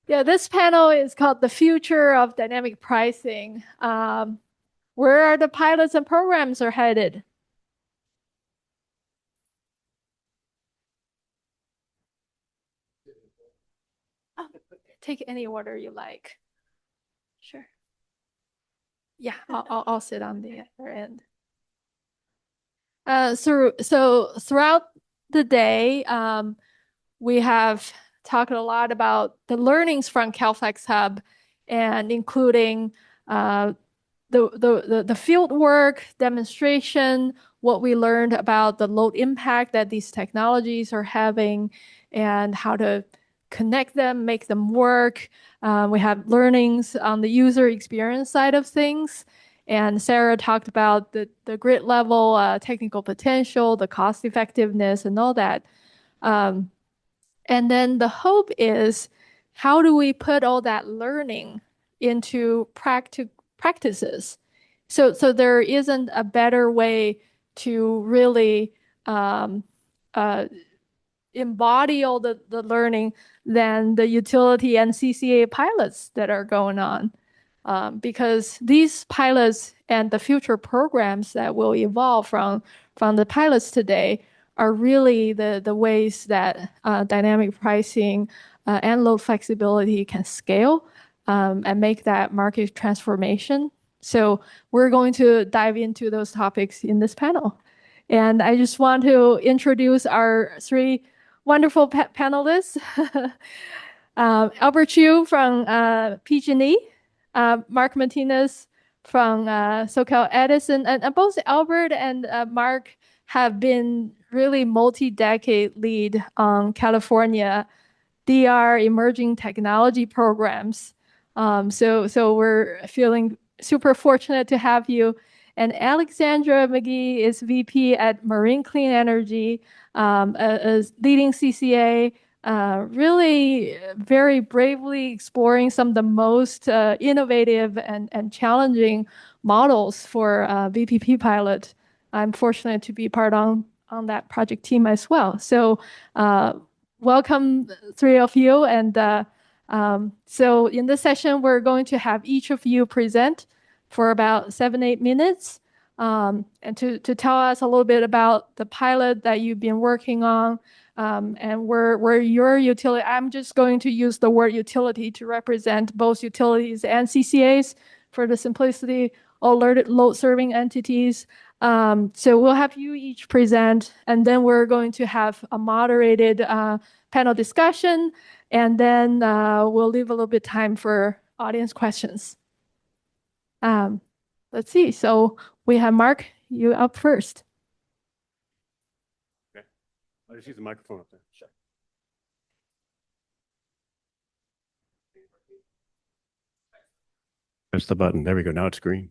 Yeah, this panel is called The Future of Dynamic Pricing. Where are the pilots and programs are headed? Oh, take any order you like. Sure. Yeah, I'll sit on the other end. So throughout the day, we have talked a lot about the learnings from CalFlexHub and including uh, the field work demonstration, what we learned about the load impact that these technologies are having, and how to connect them, make them work. We have learnings on the user experience side of things. And Sarah talked about the grid level technical potential, the cost effectiveness, and all that. Um, and then the hope is how do we put all that learning into practices? So there isn't a better way to really um, uh, embody all the learning than the utility and CCA pilots that are going on. Because these pilots and the future programs that will evolve from the pilots today are really the ways that dynamic pricing and load flexibility can scale and make that market transformation. So we're going to dive into those topics in this panel. And I just want to introduce our three wonderful panelists. Albert Chu from PG&E, Mark Martinez from SoCal Edison, and both Albert and Mark have been really multi-decade lead on California DR emerging technology programs. So we're feeling super fortunate to have you. And Alexandra McGee is VP at Marine Clean Energy, a leading CCA, really very bravely exploring some of the most innovative and challenging models for VPP pilot. I'm fortunate to be part on that project team as well. So welcome, three of you. And so in this session, we're going to have each of you present for about 7-8 minutes and to tell us a little bit about the pilot that you've been working on and where your utility, I'm just going to use the word utility to represent both utilities and CCAs for the simplicity, alerted load serving entities. So we'll have you each present, and then we're going to have a moderated panel discussion, and then we'll leave a little bit time for audience questions. Let's see. So we have Mark, you up first. Okay. I'll just use the microphone up there. Sure. Press the button. There we go. Now it's green.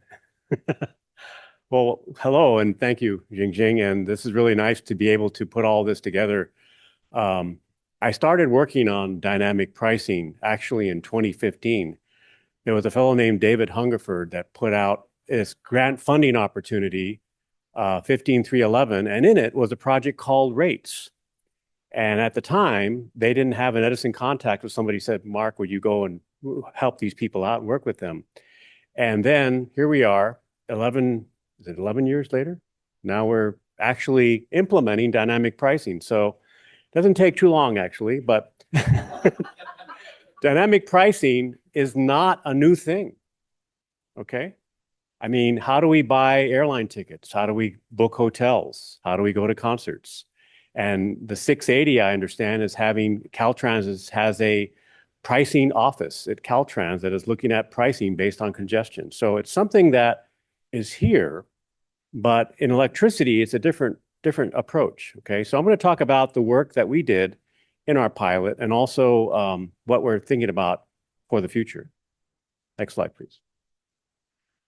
Well, hello and thank you, Jing. And this is really nice to be able to put all this together. I started working on dynamic pricing actually in 2015. There was a fellow named David Hungerford that put out this grant funding opportunity, 15311, and in it was a project called Rates. And at the time, they didn't have an Edison contact with somebody who said, Mark, would you go and help these people out and work with them? And then here we are, 11 years later? Now we're actually implementing dynamic pricing. So it doesn't take too long, actually, but dynamic pricing is not a new thing, okay? I mean, how do we buy airline tickets? How do we book hotels? How do we go to concerts? And the 680, I understand, is having Caltrans has a pricing office at Caltrans that is looking at pricing based on congestion. So it's something that is here, but in electricity, it's a different approach. Okay, so I'm going to talk about the work that we did in our pilot and also what we're thinking about for the future. Next slide, please.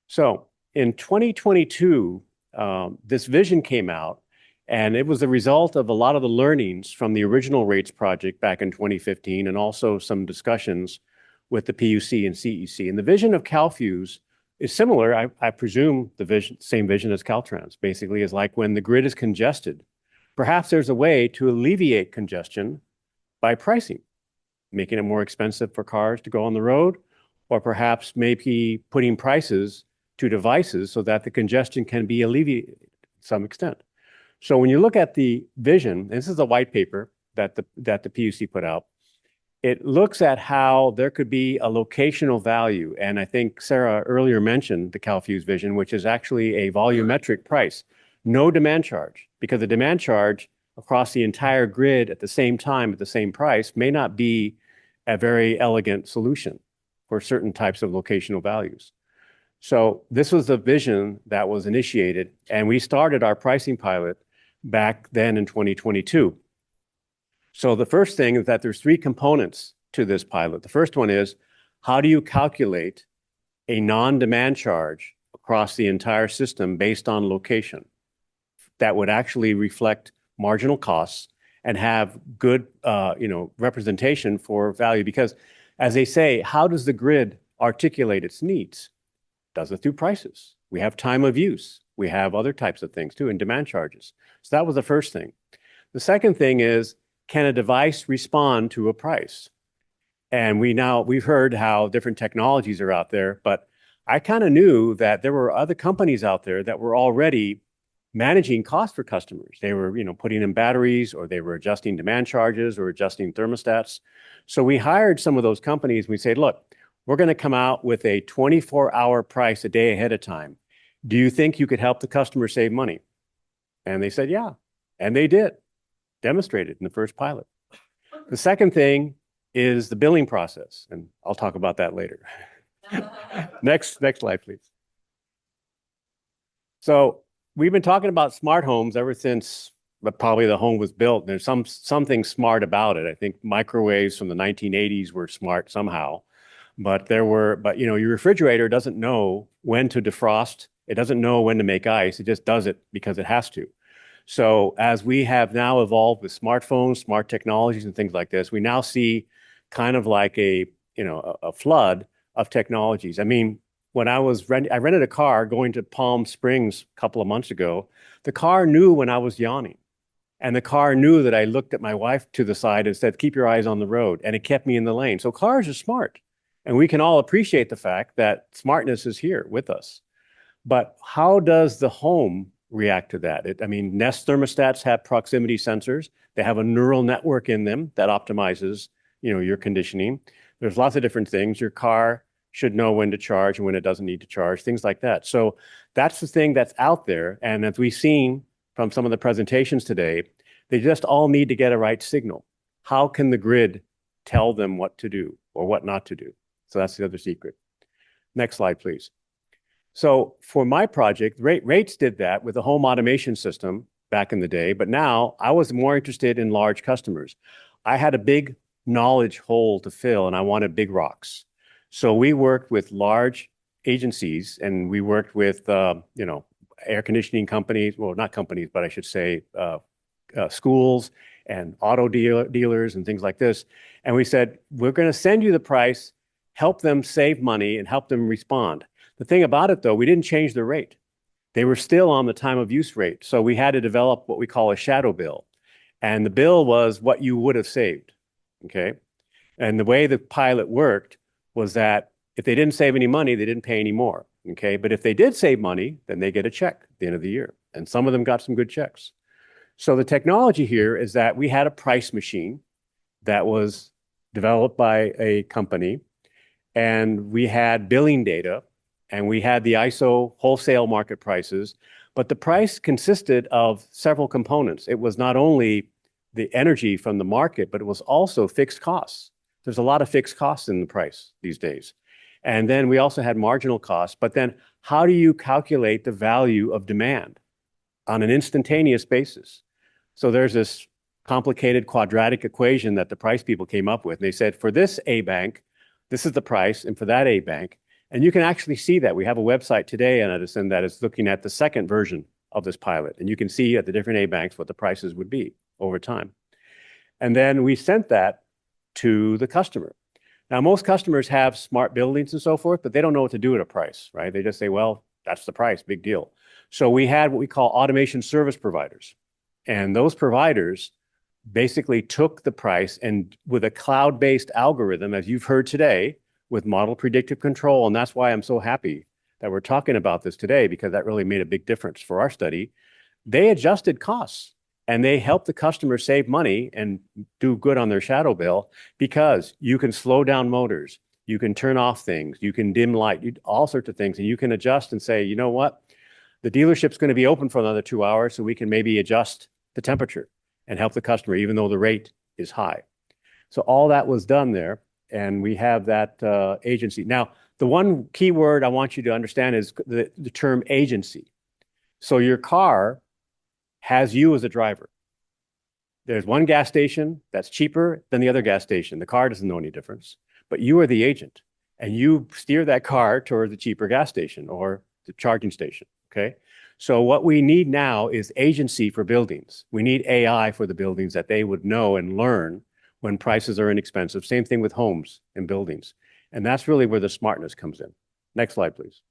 So in 2022, this vision came out, and it was the result of a lot of the learnings from the original rates project back in 2015 and also some discussions with the PUC and CEC. And the vision of CalFuse is similar, I presume the same vision as Caltrans, basically is like when the grid is congested, perhaps there's a way to alleviate congestion by pricing. making it more expensive for cars to go on the road, or perhaps maybe putting prices to devices so that the congestion can be alleviated to some extent. So when you look at the vision, and this is a white paper that the PUC put out, it looks at how there could be a locational value. And I think Sarah earlier mentioned the CalFuse vision, which is actually a volumetric price, no demand charge, because the demand charge across the entire grid at the same time at the same price may not be a very elegant solution for certain types of locational values. So this was the vision that was initiated, and we started our pricing pilot back then in 2022. So the first thing is that there's three components to this pilot. The first one is, how do you calculate a non-demand charge across the entire system based on location that would actually reflect marginal costs and have good representation for value? Because as they say, how does the grid articulate its needs? Does it through prices? We have time of use. We have other types of things too, and demand charges. So that was the first thing. The second thing is, can a device respond to a price? And we've heard how different technologies are out there, but I kind of knew that there were other companies out there that were already managing costs for customers. They were, putting in batteries, or they were adjusting demand charges or adjusting thermostats. So we hired some of those companies, and we said, look, we're going to come out with a 24-hour price a day ahead of time. Do you think you could help the customer save money? And they said, yeah. And they did, demonstrated in the first pilot. The second thing is the billing process, and I'll talk about that later. Next slide, please. So we've been talking about smart homes ever since probably the home was built. There's something smart about it. I think microwaves from the 1980s were smart somehow, but your refrigerator doesn't know when to defrost. It doesn't know when to make ice. It just does it because it has to. So as we have now evolved with smartphones, smart technologies, and things like this, we now see kind of like a flood of technologies. I mean, when I rented a car going to Palm Springs a couple of months ago. The car knew when I was yawning, and the car knew that I looked at my wife to the side and said, "Keep your eyes on the road," and it kept me in the lane. So cars are smart, and we can all appreciate the fact that smartness is here with us. But how does the home react to that? Nest thermostats have proximity sensors. They have a neural network in them that optimizes, your conditioning. There's lots of different things. Your car should know when to charge and when it doesn't need to charge, things like that. So that's the thing that's out there. And as we've seen from some of the presentations today, they just all need to get a right signal. How can the grid tell them what to do or what not to do? So that's the other secret. Next slide, please. So for my project, Rates did that with a home automation system back in the day, but now I was more interested in large customers. I had a big knowledge hole to fill, and I wanted big rocks. So we worked with large agencies, and we worked with, air conditioning companies, well, not companies, but I should say schools and auto dealers and things like this. And we said, we're going to send you the price, help them save money, and help them respond. The thing about it, though, we didn't change the rate. They were still on the time of use rate. So we had to develop what we call a shadow bill. And the bill was what you would have saved, okay? And the way the pilot worked was that if they didn't save any money, they didn't pay any more, okay? But if they did save money, then they get a check at the end of the year. And some of them got some good checks. So the technology here is that we had a price machine that was developed by a company, and we had billing data, and we had the ISO wholesale market prices, but the price consisted of several components. It was not only the energy from the market, but it was also fixed costs. There's a lot of fixed costs in the price these days. And then we also had marginal costs, but then how do you calculate the value of demand on an instantaneous basis? So there's this complicated quadratic equation that the price people came up with. And they said, for this A bank, this is the price, and for that A bank. And you can actually see that. We have a website today in Edison that is looking at the second version of this pilot. And you can see at the different A banks what the prices would be over time. And then we sent that to the customer. Now, most customers have smart buildings and so forth, but they don't know what to do at a price, right? They just say, well, that's the price, big deal. So we had what we call automation service providers. And those providers basically took the price and with a cloud-based algorithm, as you've heard today, with model predictive control, and that's why I'm so happy that we're talking about this today, because that really made a big difference for our study. They adjusted costs and they helped the customer save money and do good on their shadow bill because you can slow down motors, you can turn off things, you can dim light, all sorts of things, and you can adjust and say, you know what, the dealership's going to be open for another 2 hours, so we can maybe adjust the temperature and help the customer, even though the rate is high. So all that was done there, and we have that agency. Now, the one key word I want you to understand is the term agency. So your car has you as a driver. There's one gas station that's cheaper than the other gas station. The car doesn't know any difference, but you are the agent, and you steer that car toward the cheaper gas station or the charging station. Okay. So what we need now is agency for buildings. We need AI for the buildings that they would know and learn when prices are inexpensive. Same thing with homes and buildings. And that's really where the smartness comes in. Next slide, please.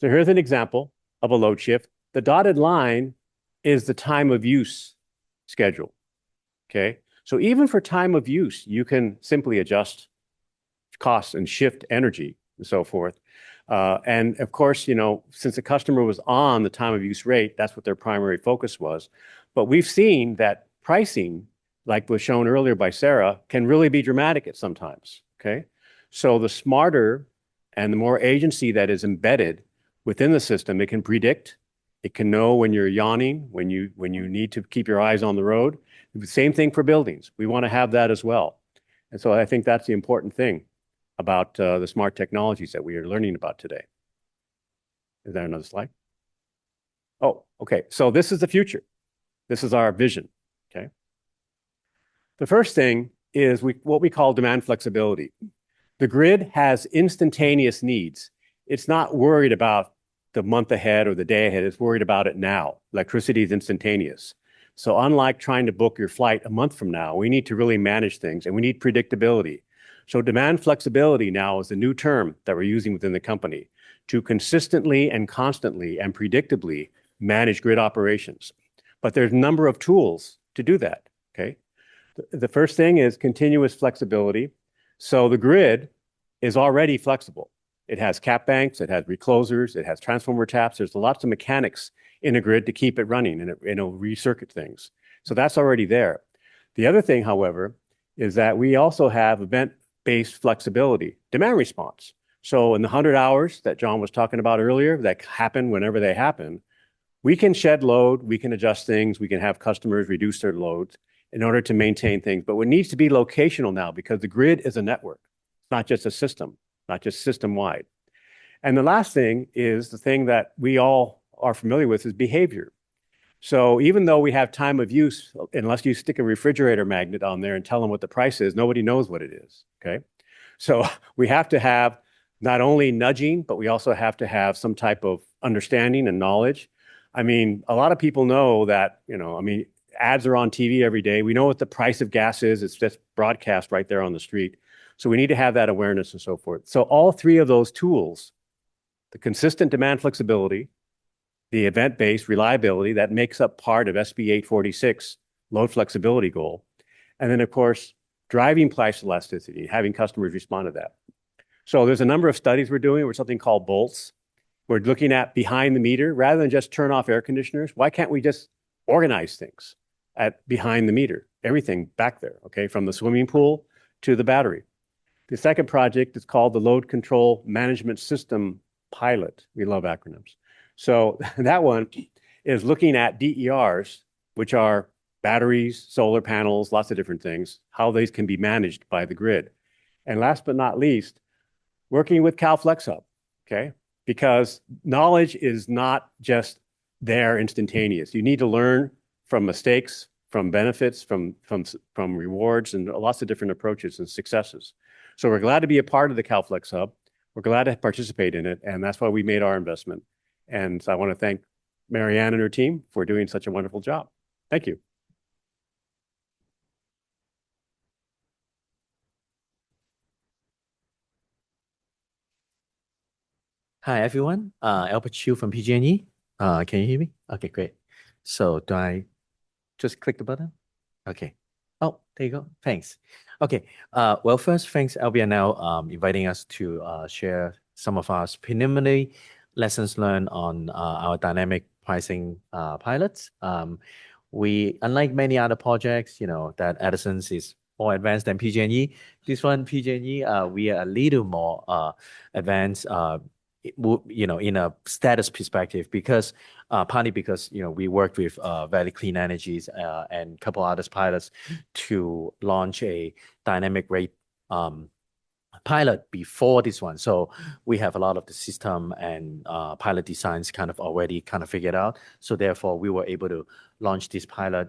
So here's an example of a load shift. The dotted line is the time of use schedule. Okay. So even for time of use, you can simply adjust costs and shift energy and so forth. And of course, you know, since the customer was on the time of use rate, that's what their primary focus was. But we've seen that pricing, like was shown earlier by Sarah, can really be dramatic at sometimes. Okay. So the smarter and the more agency that is embedded within the system, it can predict. It can know when you're yawning, when you need to keep your eyes on the road. The same thing for buildings. We want to have that as well. And so I think that's the important thing about the smart technologies that we are learning about today. Is there another slide? Oh, okay. So this is the future. This is our vision. Okay. The first thing is what we call demand flexibility. The grid has instantaneous needs. It's not worried about the month ahead or the day ahead. It's worried about it now. Electricity is instantaneous. So unlike trying to book your flight a month from now, we need to really manage things, and we need predictability. So demand flexibility now is the new term that we're using within the company to consistently and constantly and predictably manage grid operations. But there's a number of tools to do that. Okay. The first thing is continuous flexibility. So the grid is already flexible. It has cap banks, it has reclosers, it has transformer taps. There's lots of mechanics in a grid to keep it running, and it'll recircuit things. So that's already there. The other thing, however, is that we also have event-based flexibility, demand response. So in the 100 hours that John was talking about earlier, that happen whenever they happen, we can shed load, we can adjust things, we can have customers reduce their loads in order to maintain things. But what needs to be locational now, because the grid is a network, not just a system, not just system-wide. And the last thing is the thing that we all are familiar with is behavior. So even though we have time of use, unless you stick a refrigerator magnet on there and tell them what the price is, nobody knows what it is, okay? So we have to have not only nudging, but we also have to have some type of understanding and knowledge. I mean, a lot of people know that, you know, I mean, ads are on TV every day. We know what the price of gas is. It's just broadcast right there on the street. So we need to have that awareness and so forth. So all three of those tools, the consistent demand flexibility, the event-based reliability that makes up part of SB 846 load flexibility goal, and then of course, driving price elasticity, having customers respond to that. So there's a number of studies we're doing with something called bolts. We're looking at behind the meter rather than just turn off air conditioners. Why can't we just organize things at behind the meter, everything back there, okay, from the swimming pool to the battery. The second project is called the Load Control Management System Pilot. We love acronyms. So that one is looking at DERs, which are batteries, solar panels, lots of different things, how these can be managed by the grid. And last but not least, working with CalFlexHub, okay? Because knowledge is not just there instantaneous. You need to learn from mistakes, from benefits, from rewards, and lots of different approaches and successes. So we're glad to be a part of the CalFlexHub. We're glad to participate in it, and that's why we made our investment. And so I want to thank Marianne and her team for doing such a wonderful job. Thank you. Hi, everyone. Albert Chiu from PG&E. Can you hear me? Okay, great. So do I just click the button? Okay. Oh, there you go. Thanks. Okay. Well, first, thanks, LBNL, inviting us to share some of our preliminary lessons learned on our dynamic pricing pilots. Unlike many other projects, that Edison's is more advanced than PG&E. This one, PG&E, we are a little more advanced, in a status perspective, because partly because we worked with Valley Clean Energies and a couple others pilots to launch a dynamic rate pilot before this one. So we have a lot of the system and pilot designs already figured out. So therefore, we were able to launch this pilot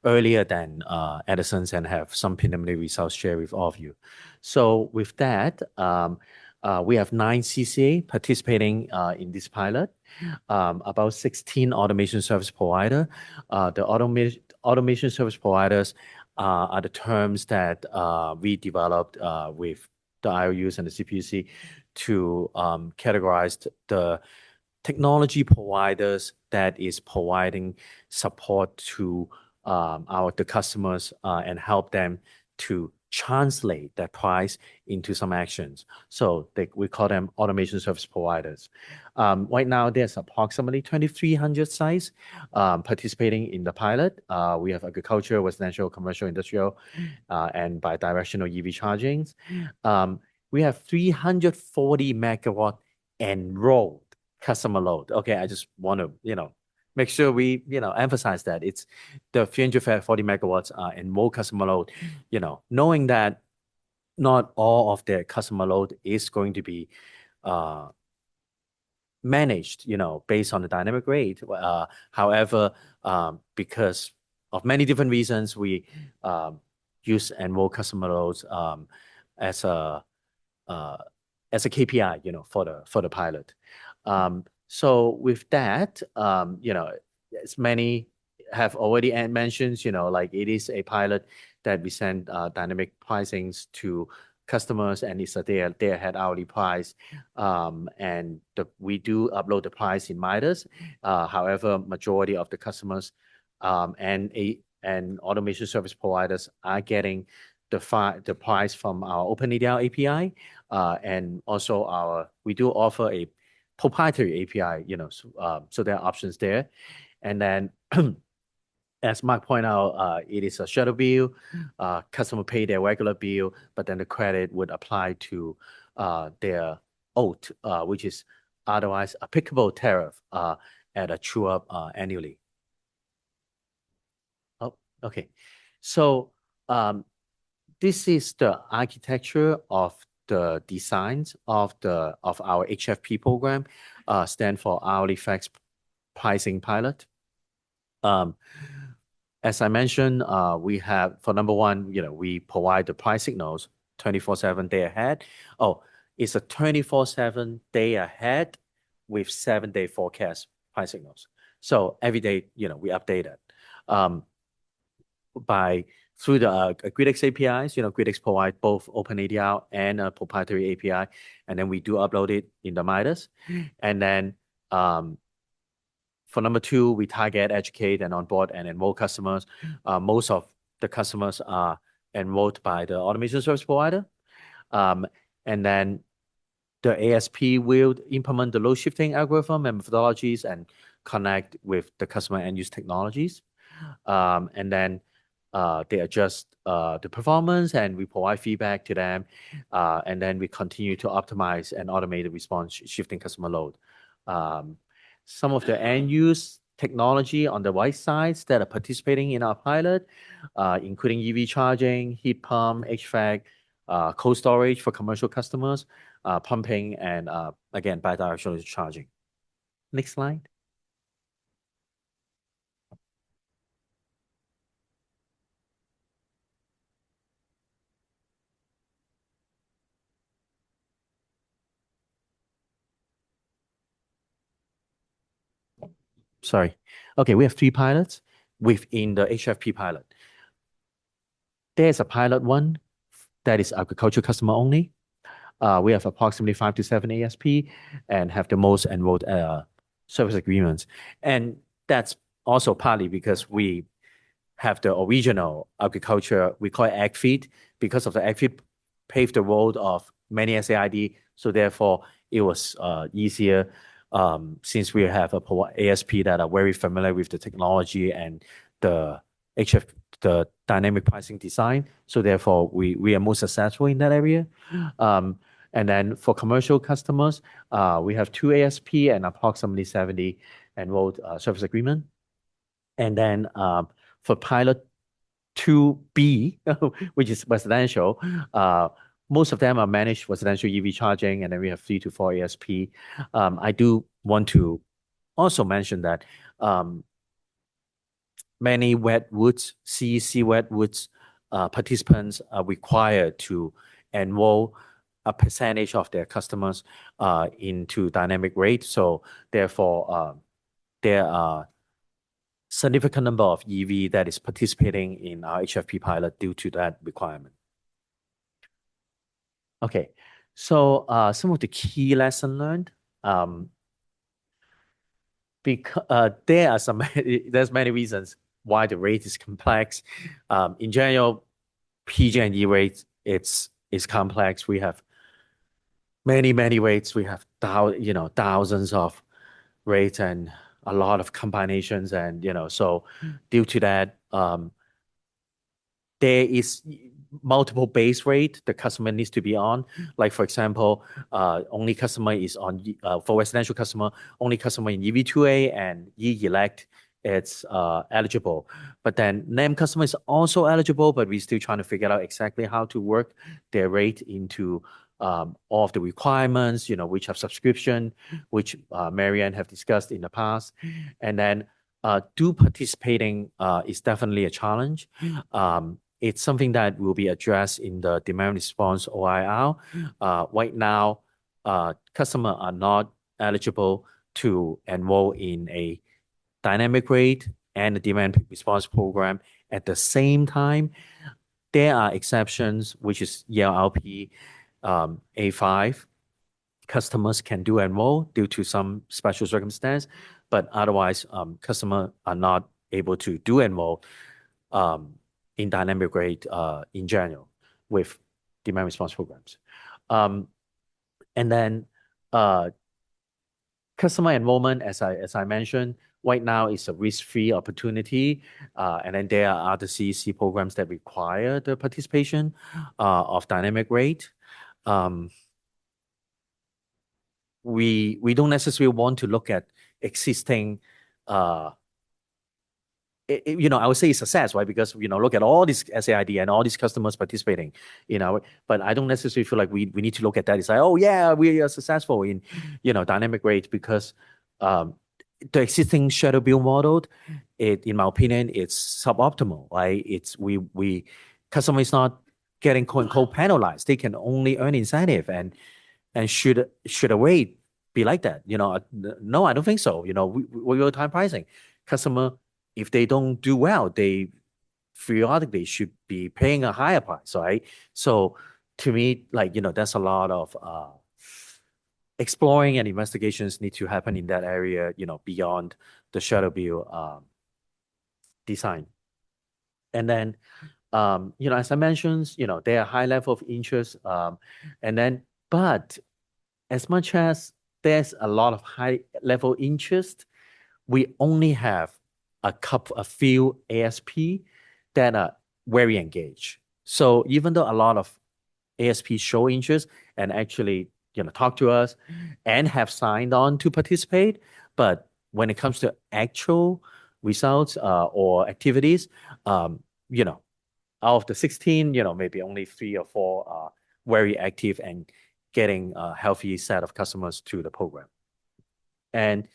earlier than Edison's and have some preliminary results share with all of you. So with that, we have 9 CCA participating in this pilot, about 16 automation service provider. The automation service providers are the terms that we developed with the IOUs and the CPUC to categorize the technology providers that is providing support to the customers and help them to translate that price into some actions. So we call them automation service providers. Right now, there's approximately 2,300 sites participating in the pilot. We have agriculture, residential, commercial, industrial, and bi-directional EV chargings. We have 340 megawatt enrolled customer load. Okay, I just want to, make sure we, emphasize that it's the 340 megawatts and more customer load, knowing that not all of their customer load is going to be managed, based on the dynamic rate. However, because of many different reasons, we use enroll customer loads as a KPI, for the pilot. So with that, as many have already mentioned, like it is a pilot that we send dynamic pricings to customers, and it's a day ahead hourly price. And we do upload the price in Midas. However, majority of the customers and automation service providers are getting the price from our OpenADL API, and also we do offer a proprietary API, so there are options there. And then, as Mark pointed out, it is a shuttle bill. Customer pay their regular bill, but then the credit would apply to their OAT, which is otherwise applicable tariff at a true-up annually. Oh, okay. So this is the architecture of the designs of our HFP program, stand for hourly fixed pricing pilot. As I mentioned, we have, for number one, we provide the price signals 24/7 day ahead. Oh, it's a 24/7 day ahead with 7-day forecast price signals. So every day, we update it. Through the GridX APIs, GridX provide both OpenADL and a proprietary API, and then we do upload it in the Midas. And then for number two, we target, educate, and onboard and enroll customers. Most of the customers are enrolled by the automation service provider. And then the ASP will implement the load shifting algorithm and methodologies and connect with the customer and use technologies. And then they adjust the performance, and we provide feedback to them. And then we continue to optimize and automate the response shifting customer load. Some of the end-use technology on the right sides that are participating in our pilot, including EV charging, heat pump, HVAC, cold storage for commercial customers, pumping, and again, bi-directional charging. Next slide. Sorry. Okay, we have 3 pilots within the HFP pilot. There's a pilot one that is agriculture customer only. We have approximately 5 to 7 ASP and have the most enrolled service agreements. And that's also partly because we have the original agriculture, we call it AgFeed, because of the AgFeed paved the road of many SAID. So therefore, it was easier since we have a ASP that are very familiar with the technology and the the dynamic pricing design. So therefore, we are more successful in that area. And then for commercial customers, we have 2 ASP and approximately 70 enrolled service agreement. And then for pilot 2B, which is residential, most of them are managed residential EV charging, and then we have 3 to 4 ASP. I do want to also mention that many wetwoods, CEC wetwoods participants are required to enroll a percentage of their customers into dynamic rate. So therefore, there are significant number of EV that is participating in our HFP pilot due to that requirement. Okay, so some of the key lessons learned. Because there are there's many reasons why the rate is complex. In general, PG&E rates it's complex. We have many rates. We have thousands of rates and a lot of combinations, and so due to that, there is multiple base rate the customer needs to be on. Like for example, only customer is on for residential customer, only customer in EV2A and E-Elect it's eligible. But then NEM customer is also eligible, but we're still trying to figure out exactly how to work their rate into all of the requirements, which have subscription, which Marianne have discussed in the past. And then do participating is definitely a challenge. It's something that will be addressed in the demand response OIR. Right now, customers are not eligible to enroll in a dynamic rate and a demand response program at the same time. There are exceptions, which is ELRP A5. Customers can do enroll due to some special circumstance, but otherwise, customers are not able to do enroll in dynamic rate in general with demand response programs. And then customer enrollment, as I mentioned, right now is a risk-free opportunity. And then there are other CEC programs that require the participation of dynamic rate. We don't necessarily want to look at existing I would say it's success, right? Because, look at all these SAID and all these customers participating, but I don't necessarily feel like we need to look at that and say, oh yeah, we are successful in, dynamic rate, because the existing shadow bill model, in my opinion, it's suboptimal, right? Customer is not getting quote unquote penalized. They can only earn incentive, and should a rate be like that? No, I don't think so. Real-time pricing, customer, if they don't do well, they periodically should be paying a higher price, right? So to me, there's a lot of exploring and investigations need to happen in that area, beyond the shadow bill design. And then, as I mentioned, there are high level of interest, but as much as there's a lot of high level interest, we only have a few ASP that are very engaged. So even though a lot of ASP show interest and actually, talk to us and have signed on to participate, but when it comes to actual results or activities, out of the 16, maybe only 3 or 4 are very active and getting a healthy set of customers to the program. And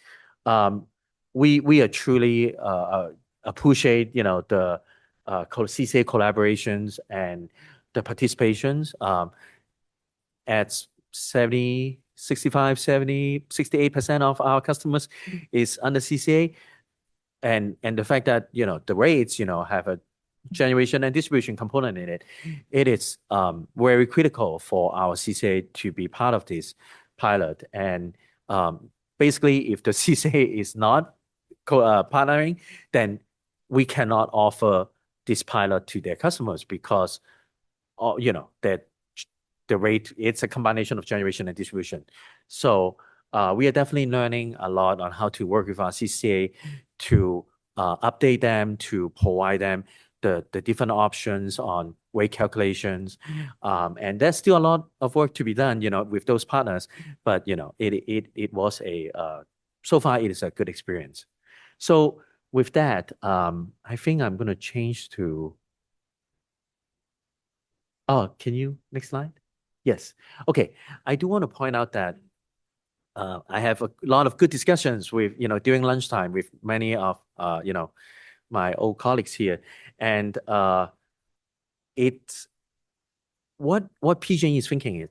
we are truly appreciate the CCA collaborations and the participations at 68% of our customers is under CCA, and the fact that the rates have a generation and distribution component in it. It is very critical for our CCA to be part of this pilot. And basically, if the CCA is not partnering, then we cannot offer this pilot to their customers because, that the rate, it's a combination of generation and distribution. So we are definitely learning a lot on how to work with our CCA to update them, to provide them the different options on rate calculations. And there's still a lot of work to be done, with those partners. But, it was so far it is a good experience. So with that, I think I'm going to change to, can you, next slide? Yes. Okay. I do want to point out that I have a lot of good discussions with, during lunchtime with many of, my old colleagues here. And it's what PG&E is thinking is,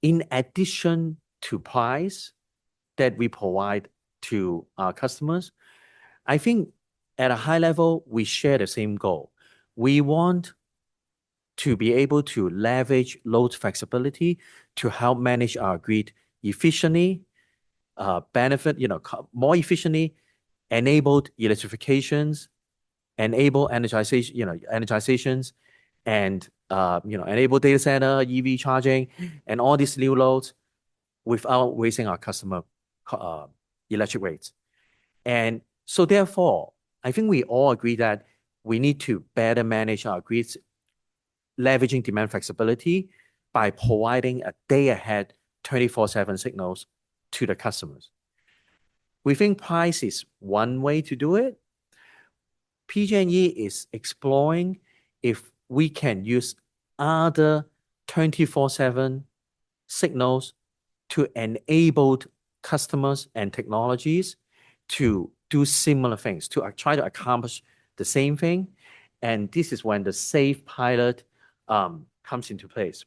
in addition to price that we provide to our customers, I think at a high level, we share the same goal. We want to be able to leverage load flexibility to help manage our grid efficiently, benefit, more efficiently, enabled electrifications, enable energizations, and enable data center, EV charging, and all these new loads without raising our customer electric rates. And so therefore, I think we all agree that we need to better manage our grids, leveraging demand flexibility by providing a day-ahead 24/7 signals to the customers. We think price is one way to do it. PG&E is exploring if we can use other 24/7 signals to enable customers and technologies to do similar things, to try to accomplish the same thing. And this is when the SAFE pilot comes into place.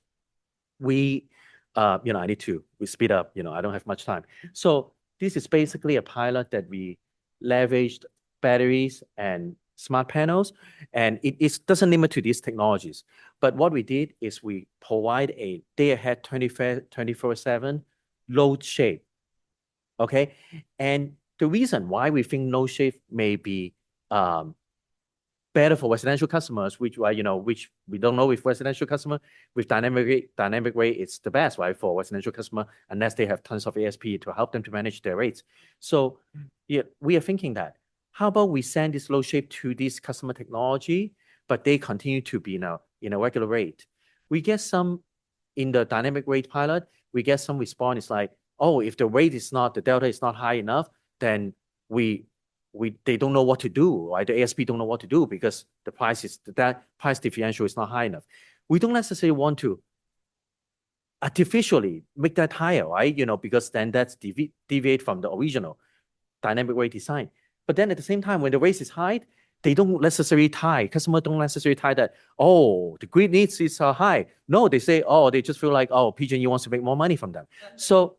I need to speed up, I don't have much time. So this is basically a pilot that we leveraged batteries and smart panels, and it doesn't limit to these technologies. But what we did is we provide a day-ahead 24/7 load shape, okay? And the reason why we think load shape may be better for residential customers, which we don't know if residential customer with dynamic rate, it's the best, right, for residential customer, unless they have tons of ASP to help them to manage their rates. So yeah, we are thinking that, how about we send this load shape to this customer technology, but they continue to be now in a regular rate. We get some, in the dynamic rate pilot, we get some response. It's like, oh, if the rate is not, the delta is not high enough, then they don't know what to do, right? The ASP don't know what to do because that price differential is not high enough. We don't necessarily want to artificially make that higher, right? Because then that's deviate from the original dynamic rate design. But then at the same time, when the rate is high, they don't necessarily tie, customers don't necessarily tie that, oh, the grid needs is high. No, they say, oh, they just feel like, oh, PG&E wants to make more money from them. So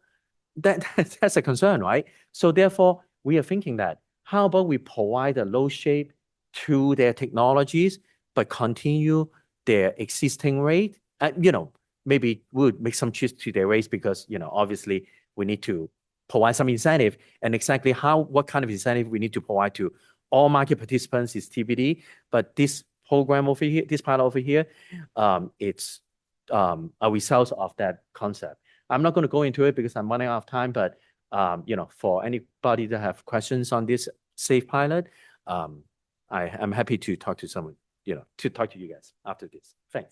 that's a concern, right? So therefore, we are thinking that, how about we provide a load shape to their technologies, but continue their existing rate? Maybe we'll make some changes to their rates because, obviously we need to provide some incentive, and exactly what kind of incentive we need to provide to all market participants is TBD. But this program over here, this pilot over here, it's a result of that concept. I'm not going to go into it because I'm running out of time, but for anybody that have questions on this SAFE pilot, I'm happy to talk to someone, to talk to you guys after this. Thanks.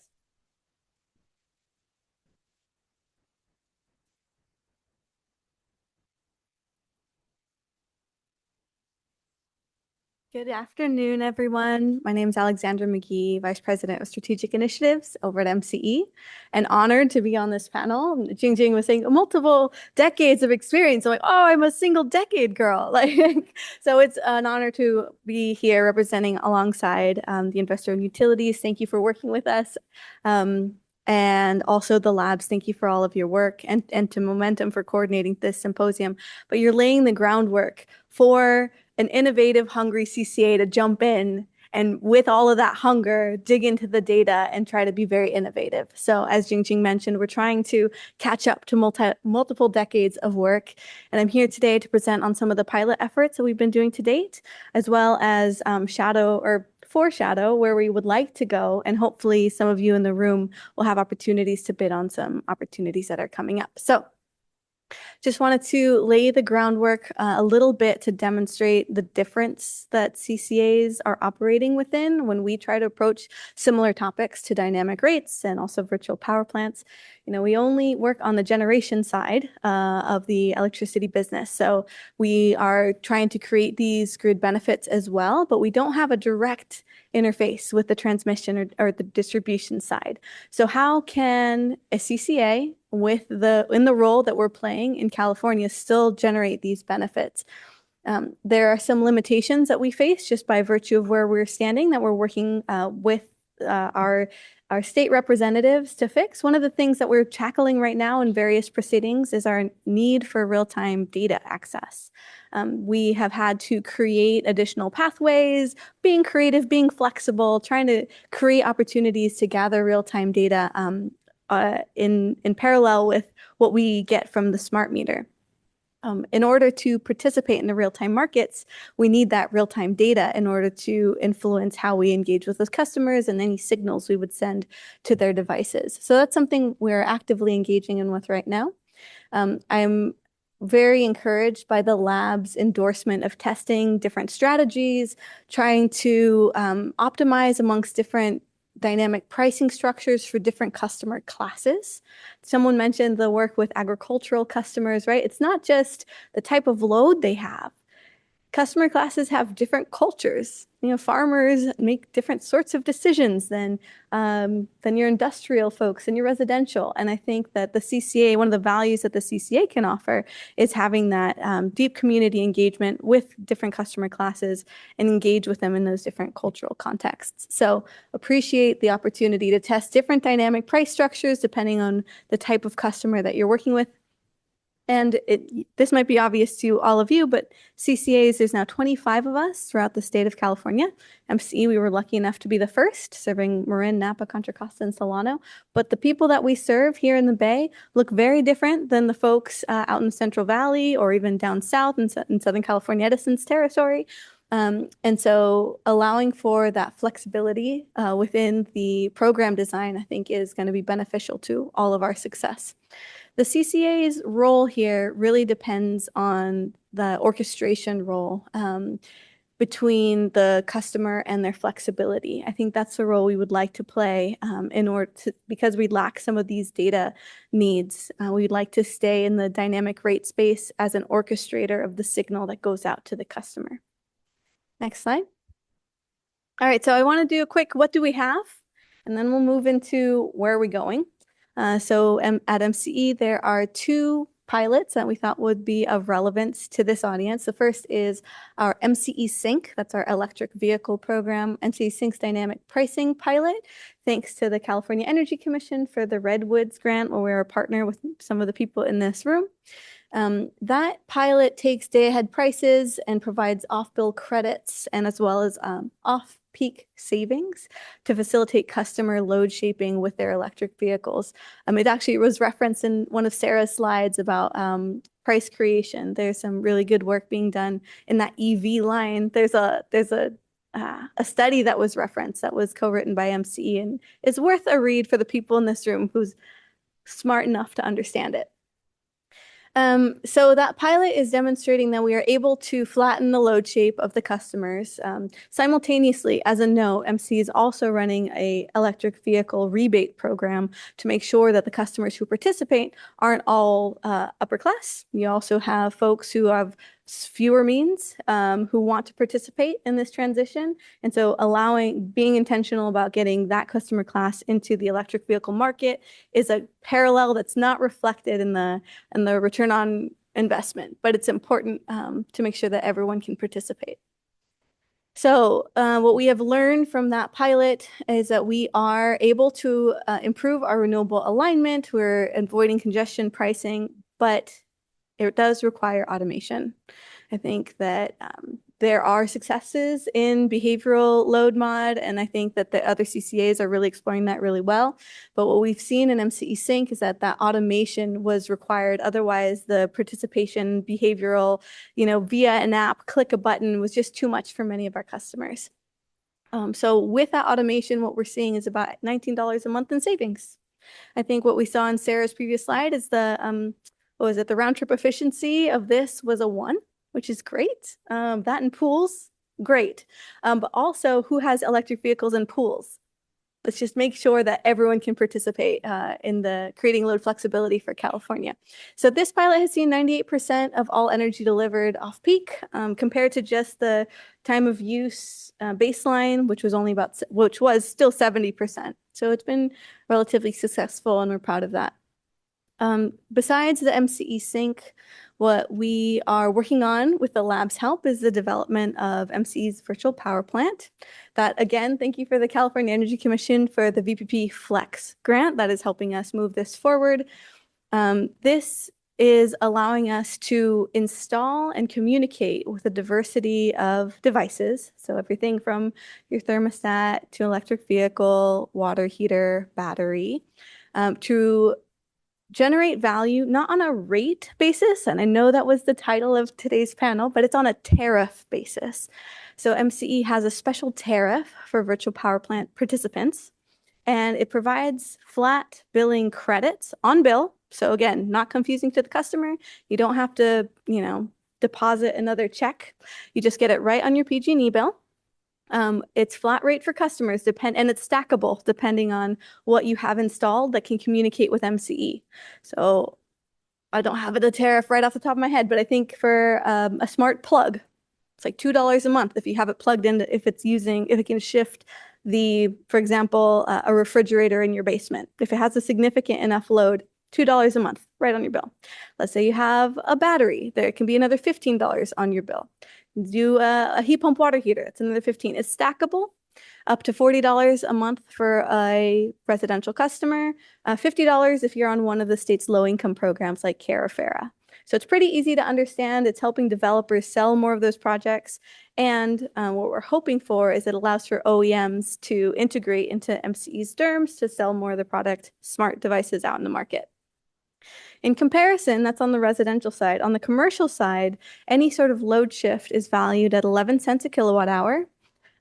Good afternoon, everyone. My name is Alexandra McGee, Vice President of Strategic Initiatives over at MCE, and honored to be on this panel. Jing was saying multiple decades of experience. I'm like, oh, I'm a single decade girl. So it's an honor to be here representing alongside the investor-owned utilities. Thank you for working with us. And also the labs, thank you for all of your work, and to Momentum for coordinating this symposium. But you're laying the groundwork for an innovative, hungry CCA to jump in and, with all of that hunger, dig into the data and try to be very innovative. So as Jing mentioned, we're trying to catch up to multiple decades of work. And I'm here today to present on some of the pilot efforts that we've been doing to date, as well as foreshadow where we would like to go, and hopefully some of you in the room will have opportunities to bid on some opportunities that are coming up. So just wanted to lay the groundwork a little bit to demonstrate the difference that CCAs are operating within when we try to approach similar topics to dynamic rates and also virtual power plants. You know, we only work on the generation side of the electricity business. So we are trying to create these grid benefits as well, but we don't have a direct interface with the transmission or the distribution side. So how can a CCA in the role that we're playing in California still generate these benefits? There are some limitations that we face just by virtue of where we're standing that we're working with our state representatives to fix. One of the things that we're tackling right now in various proceedings is our need for real-time data access. We have had to create additional pathways, being creative, being flexible, trying to create opportunities to gather real-time data in parallel with what we get from the smart meter. In order to participate in the real-time markets, we need that real-time data in order to influence how we engage with those customers and any signals we would send to their devices. So that's something we're actively engaging in with right now. I'm very encouraged by the lab's endorsement of testing different strategies, trying to optimize amongst different dynamic pricing structures for different customer classes. Someone mentioned the work with agricultural customers, right? It's not just the type of load they have. Customer classes have different cultures. You know, farmers make different sorts of decisions than your industrial folks and your residential. And I think that the CCA, one of the values that the CCA can offer is having that deep community engagement with different customer classes and engage with them in those different cultural contexts. So appreciate the opportunity to test different dynamic price structures depending on the type of customer that you're working with. And this might be obvious to all of you, but CCAs, there's now 25 of us throughout the state of California. MCE, we were lucky enough to be the first, serving Marin, Napa, Contra Costa, and Solano. But the people that we serve here in the Bay look very different than the folks out in the Central Valley or even down south in Southern California, Edison's territory. And so allowing for that flexibility within the program design, I think, is going to be beneficial to all of our success. The CCA's role here really depends on the orchestration role between the customer and their flexibility. I think that's the role we would like to play in order to, because we lack some of these data needs. We'd like to stay in the dynamic rate space as an orchestrator of the signal that goes out to the customer. Next slide. All right, so I want to do a quick, what do we have? And then we'll move into where are we going? So at MCE, there are two pilots that we thought would be of relevance to this audience. The first is our MCE Sync, that's our electric vehicle program, MCE Sync's dynamic pricing pilot, thanks to the California Energy Commission for the Redwoods grant, where we're a partner with some of the people in this room. That pilot takes day-ahead prices and provides off-bill credits and as well as off-peak savings to facilitate customer load shaping with their electric vehicles. It actually was referenced in one of Sarah's slides about price creation. There's some really good work being done in that EV line. There's a study that was referenced that was co-written by MCE and is worth a read for the people in this room who's smart enough to understand it. So that pilot is demonstrating that we are able to flatten the load shape of the customers. Simultaneously, as a note, MC is also running an electric vehicle rebate program to make sure that the customers who participate aren't all upper class. We also have folks who have fewer means who want to participate in this transition. And so being intentional about getting that customer class into the electric vehicle market is a parallel that's not reflected in the return on investment, but it's important to make sure that everyone can participate. So what we have learned from that pilot is that we are able to improve our renewable alignment. We're avoiding congestion pricing, but it does require automation. I think that there are successes in behavioral load mod, and I think that the other CCAs are really exploring that really well. But what we've seen in MCE Sync is that automation was required. Otherwise, the participation behavioral, via an app, click a button was just too much for many of our customers. So with that automation, what we're seeing is about $19 a month in savings. I think what we saw in Sarah's previous slide is the, what was it? The round trip efficiency of this was a 1, which is great. That in pools, great. But also who has electric vehicles and pools? Let's just make sure that everyone can participate in the creating load flexibility for California. So this pilot has seen 98% of all energy delivered off peak, compared to just the time of use baseline, which was still 70%. So it's been relatively successful, and we're proud of that. Besides the MCE sync, what we are working on with the lab's help is the development of MCE's virtual power plant. That, again, thank you for the California Energy Commission for the VPP Flex grant that is helping us move this forward. This is allowing us to install and communicate with a diversity of devices. So everything from your thermostat to electric vehicle, water heater, battery, to generate value, not on a rate basis, and I know that was the title of today's panel, but it's on a tariff basis. So MCE has a special tariff for virtual power plant participants, and it provides flat billing credits on bill. So again, not confusing to the customer. You don't have to, deposit another check. You just get it right on your PG&E bill. It's flat rate for customers, and it's stackable depending on what you have installed that can communicate with MCE. So I don't have the tariff right off the top of my head, but I think for a smart plug, it's like $2 a month if you have it plugged in, if it can shift for example, a refrigerator in your basement. If it has a significant enough load, $2 a month right on your bill. Let's say you have a battery, there can be another $15 on your bill. Do a heat pump water heater, it's another $15. It's stackable, up to $40 a month for a residential customer, $50 if you're on one of the state's low-income programs like CARE or FARA. So it's pretty easy to understand. It's helping developers sell more of those projects. And what we're hoping for is it allows for OEMs to integrate into MCE's DERMS to sell more of the product smart devices out in the market. In comparison, that's on the residential side. On the commercial side, any sort of load shift is valued at 11 cents a kilowatt hour.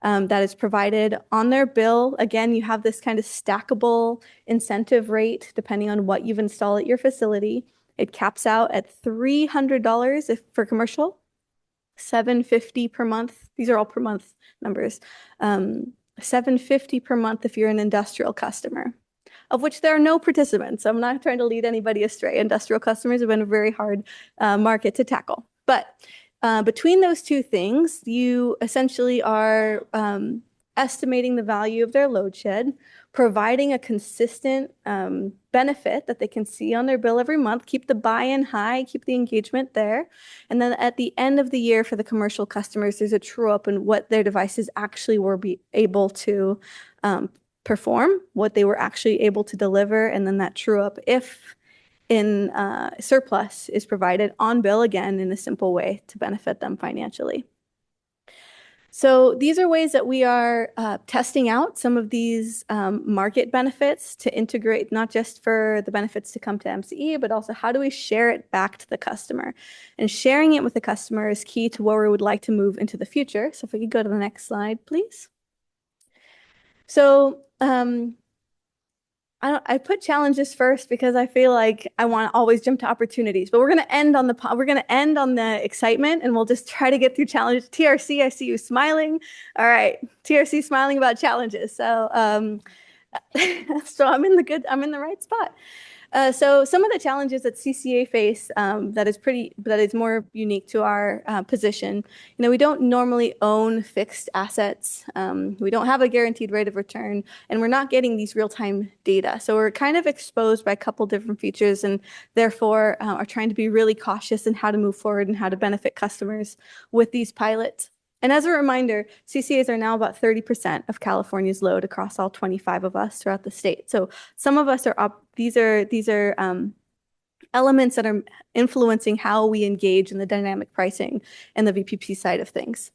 That is provided on their bill. Again, you have this kind of stackable incentive rate depending on what you've installed at your facility. It caps out at $300 for commercial, $750 per month. These are all per month numbers. $750 per month if you're an industrial customer, of which there are no participants. I'm not trying to lead anybody astray. Industrial customers have been a very hard market to tackle. But between those two things, you essentially are estimating the value of their load shed, providing a consistent benefit that they can see on their bill every month, keep the buy-in high, keep the engagement there. And then at the end of the year for the commercial customers, there's a true-up in what their devices actually were able to perform, what they were actually able to deliver, and then that true-up, if in surplus, is provided on bill again in a simple way to benefit them financially. So these are ways that we are testing out some of these market benefits to integrate, not just for the benefits to come to MCE, but also how do we share it back to the customer? And sharing it with the customer is key to where we would like to move into the future. So if we could go to the next slide, please. So I put challenges first because I feel like I want to always jump to opportunities, but we're going to end on the excitement, and we'll just try to get through challenges. TRC, I see you smiling. All right, TRC smiling about challenges. So so I'm in the right spot. So some of the challenges that CCA face that is more unique to our position. We don't normally own fixed assets. We don't have a guaranteed rate of return, and we're not getting these real-time data. So we're kind of exposed by a couple different features, and therefore are trying to be really cautious in how to move forward and how to benefit customers with these pilots. And as a reminder, CCAs are now about 30% of California's load across all 25 of us throughout the state. So some of us are up. These are elements that are influencing how we engage in the dynamic pricing and the VPP side of things.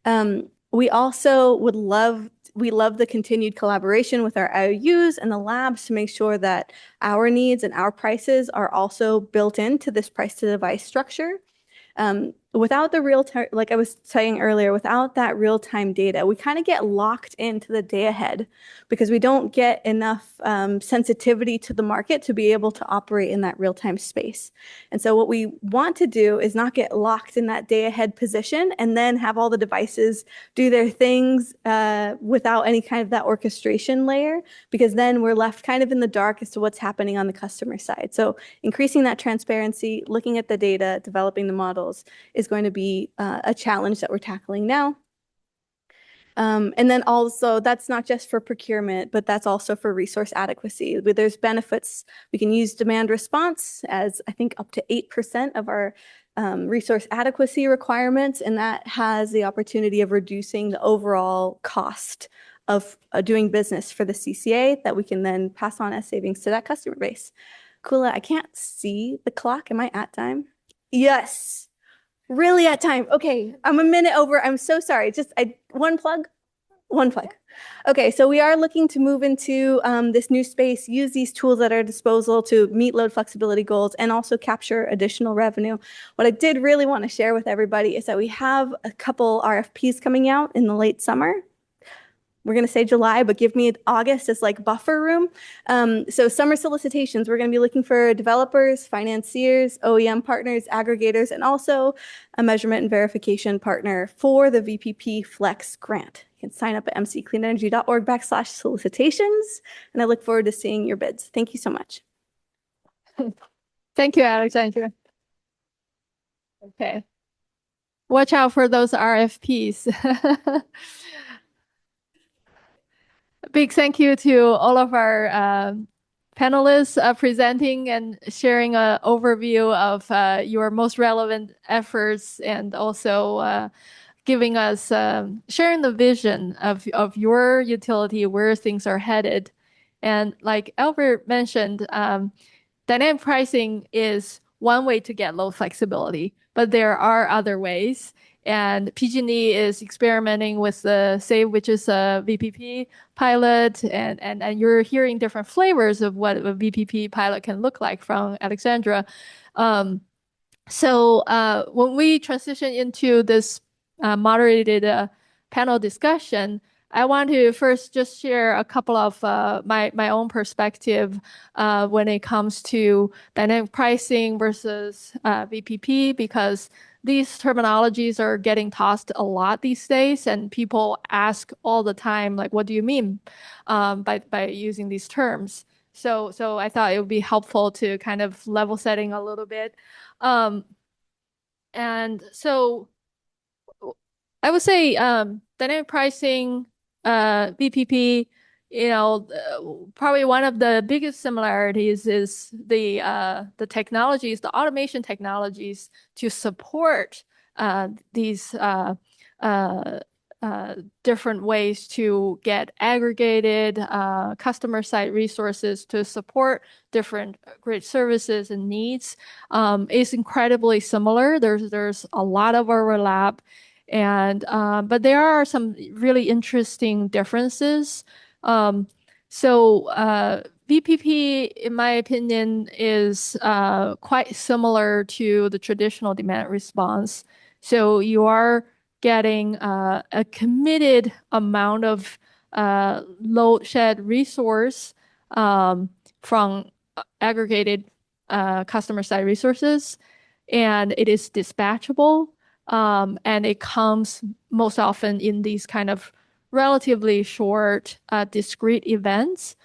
We also love the continued collaboration with our IOUs and the labs to make sure that our needs and our prices are also built into this price to device structure. without the real time, like I was saying earlier, without that real-time data, we kind of get locked into the day ahead because we don't get enough sensitivity to the market to be able to operate in that real-time space. And so what we want to do is not get locked in that day ahead position and then have all the devices do their things without any kind of that orchestration layer, because then we're left kind of in the dark as to what's happening on the customer side. So increasing that transparency, looking at the data, developing the models is going to be a challenge that we're tackling now. And then also, that's not just for procurement, but that's also for resource adequacy. There's benefits. We can use demand response as I think up to 8% of our resource adequacy requirements, and that has the opportunity of reducing the overall cost of doing business for the CCA that we can then pass on as savings to that customer base. Kula, I can't see the clock. Am I at time? Yes. Really at time. Okay, I'm a minute over. I'm so sorry. Just one plug. Okay, so we are looking to move into this new space, use these tools at our disposal to meet load flexibility goals and also capture additional revenue. What I did really want to share with everybody is that we have a couple RFPs coming out in the late summer. We're going to say July, but give me August as like buffer room. So summer solicitations, we're going to be looking for developers, financiers, OEM partners, aggregators, and also a measurement and verification partner for the VPP Flex grant. You can sign up at mccleanenergy.org/solicitations, and I look forward to seeing your bids. Thank you so much. Thank you, Alexandra. Okay. Watch out for those RFPs. Big thank you to all of our panelists presenting and sharing an overview of your most relevant efforts, and also giving us sharing the vision of your utility, where things are headed. And like Albert mentioned, dynamic pricing is one way to get load flexibility, but there are other ways. And PG&E is experimenting with the SAVE, which is a VPP pilot, and you're hearing different flavors of what a VPP pilot can look like from Alexandra. So when we transition into this moderated panel discussion, I want to first just share a couple of my own perspective when it comes to dynamic pricing versus VPP, because these terminologies are getting tossed a lot these days, and people ask all the time, like, what do you mean by using these terms? So I thought it would be helpful to kind of level setting a little bit. And so I would say dynamic pricing, VPP, probably one of the biggest similarities is the technologies, the automation technologies to support these different ways to get aggregated customer side resources to support different grid services and needs is incredibly similar. There's a lot of overlap, and but there are some really interesting differences. So VPP, in my opinion, is quite similar to the traditional demand response. So you are getting a committed amount of load shed resource from aggregated customer side resources, and it is dispatchable, and it comes most often in these kind of relatively short discrete events.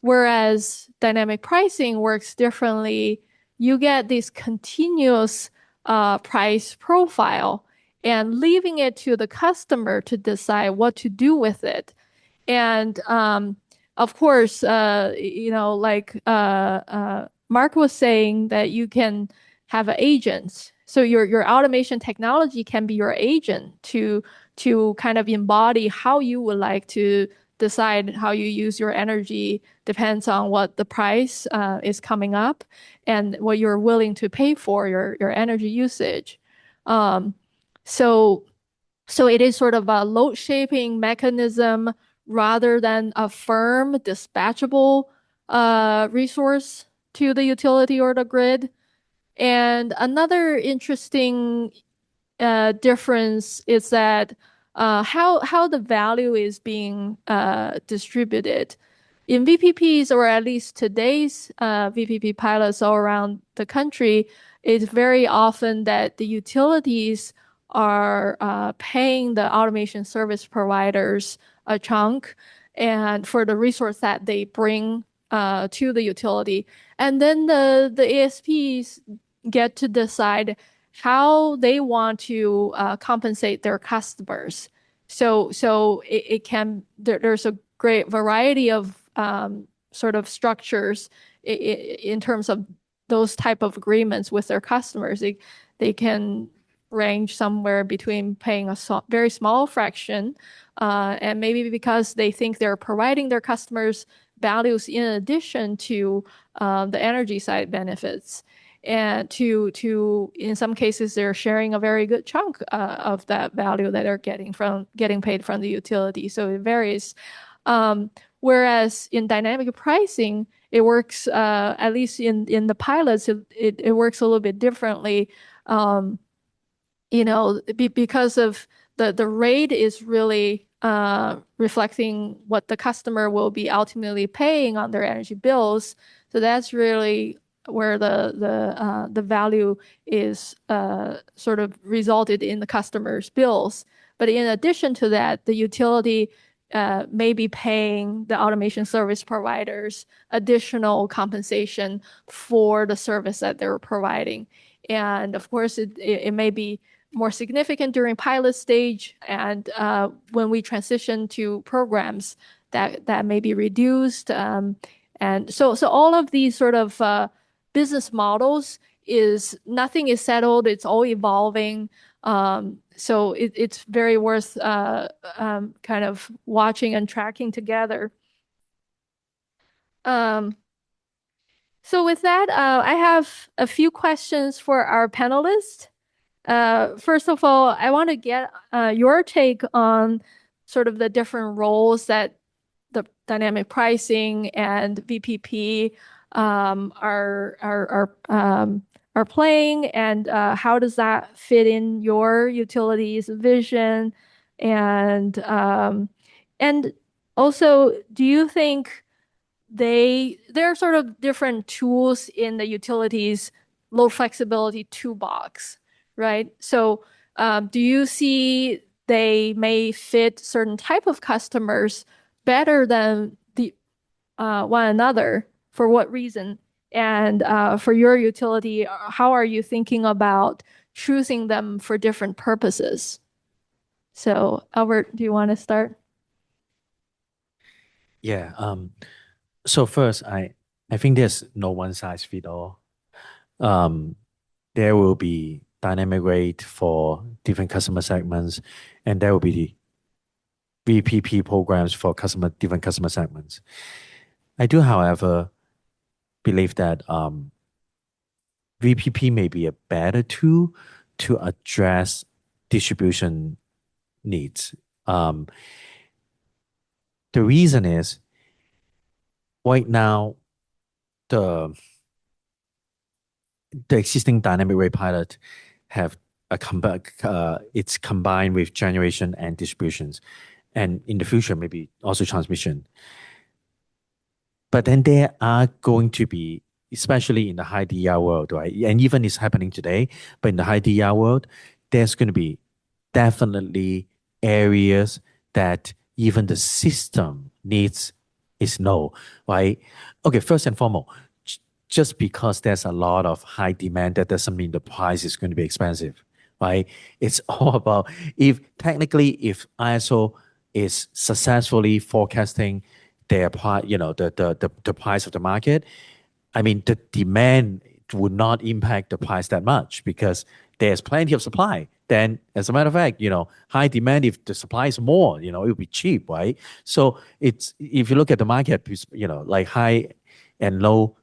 Whereas dynamic pricing works differently. You get this continuous price profile, and leaving it to the customer to decide what to do with it. And of course, like Mark was saying, that you can have agents. So your automation technology can be your agent to kind of embody how you would like to decide how you use your energy. Depends on what the price is coming up and what you're willing to pay for your energy usage. So it is sort of a load shaping mechanism rather than a firm dispatchable resource to the utility or the grid. And another interesting difference is that how the value is being distributed. In VPPs, or at least today's VPP pilots all around the country, it's very often that the utilities are paying the automation service providers a chunk and for the resource that they bring to the utility. And then the ASPs get to decide how they want to compensate their customers. So it can there's a great variety of sort of structures in terms of those type of agreements with their customers. They can range somewhere between paying a very small fraction, and maybe because they think they're providing their customers values in addition to the energy side benefits. And to in some cases they're sharing a very good chunk of that value that they're getting paid from the utility. So it varies. Whereas in dynamic pricing, it works at least in the pilots, it works a little bit differently. Because of the rate is really reflecting what the customer will be ultimately paying on their energy bills. So that's really where the value is sort of resulted in the customer's bills. But in addition to that, the utility may be paying the automation service providers additional compensation for the service that they're providing. And of course, it may be more significant during pilot stage, and when we transition to programs, that may be reduced. And so all of these sort of business models nothing is settled. It's all evolving. So it's very worth kind of watching and tracking together. So with that, I have a few questions for our panelists. First of all, I want to get your take on sort of the different roles that the dynamic pricing and VPP are playing, and how does that fit in your utility's vision? And also, do you think there are sort of different tools in the utilities load flexibility toolbox, right? So do you see they may fit certain type of customers better than one another? For what reason? And for your utility, how are you thinking about choosing them for different purposes? So Albert, do you want to start? Yeah. So first, I think there's no one size fit all. There will be dynamic rate for different customer segments, and there will be the VPP programs for different customer segments. I do, however, believe that VPP may be a better tool to address distribution needs. The reason is right now the existing dynamic rate pilot have it's combined with generation and distributions, and in the future maybe also transmission. But then there are going to be, especially in the high DER world, right? And even it's happening today, but in the high DER world, there's going to be definitely areas that even the system needs is no, right? Okay, first and foremost, just because there's a lot of high demand, that doesn't mean the price is going to be expensive, right? It's all about if ISO is successfully forecasting their price, the price of the market, I mean, the demand would not impact the price that much because there's plenty of supply. Then, as a matter of fact, high demand, if the supply is more, it will be cheap, right? So if you look at the market, like high and low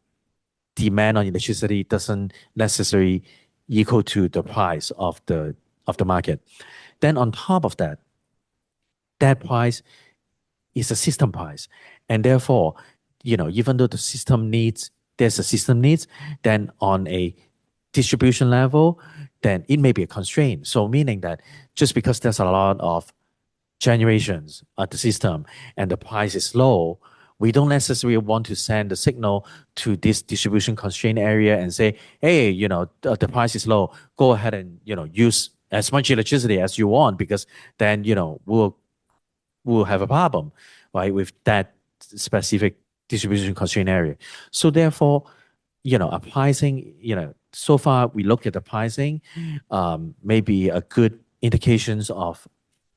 demand on electricity doesn't necessarily equal to the price of the market. Then on top of that, that price is a system price. And therefore, even though there's a system needs, then on a distribution level, then it may be a constraint. So meaning that just because there's a lot of generations at the system and the price is low, we don't necessarily want to send the signal to this distribution constraint area and say, hey, the price is low, go ahead and, use as much electricity as you want, because then, we'll have a problem, right, with that specific distribution constraint area. So therefore, a pricing, so far we look at the pricing, maybe a good indications of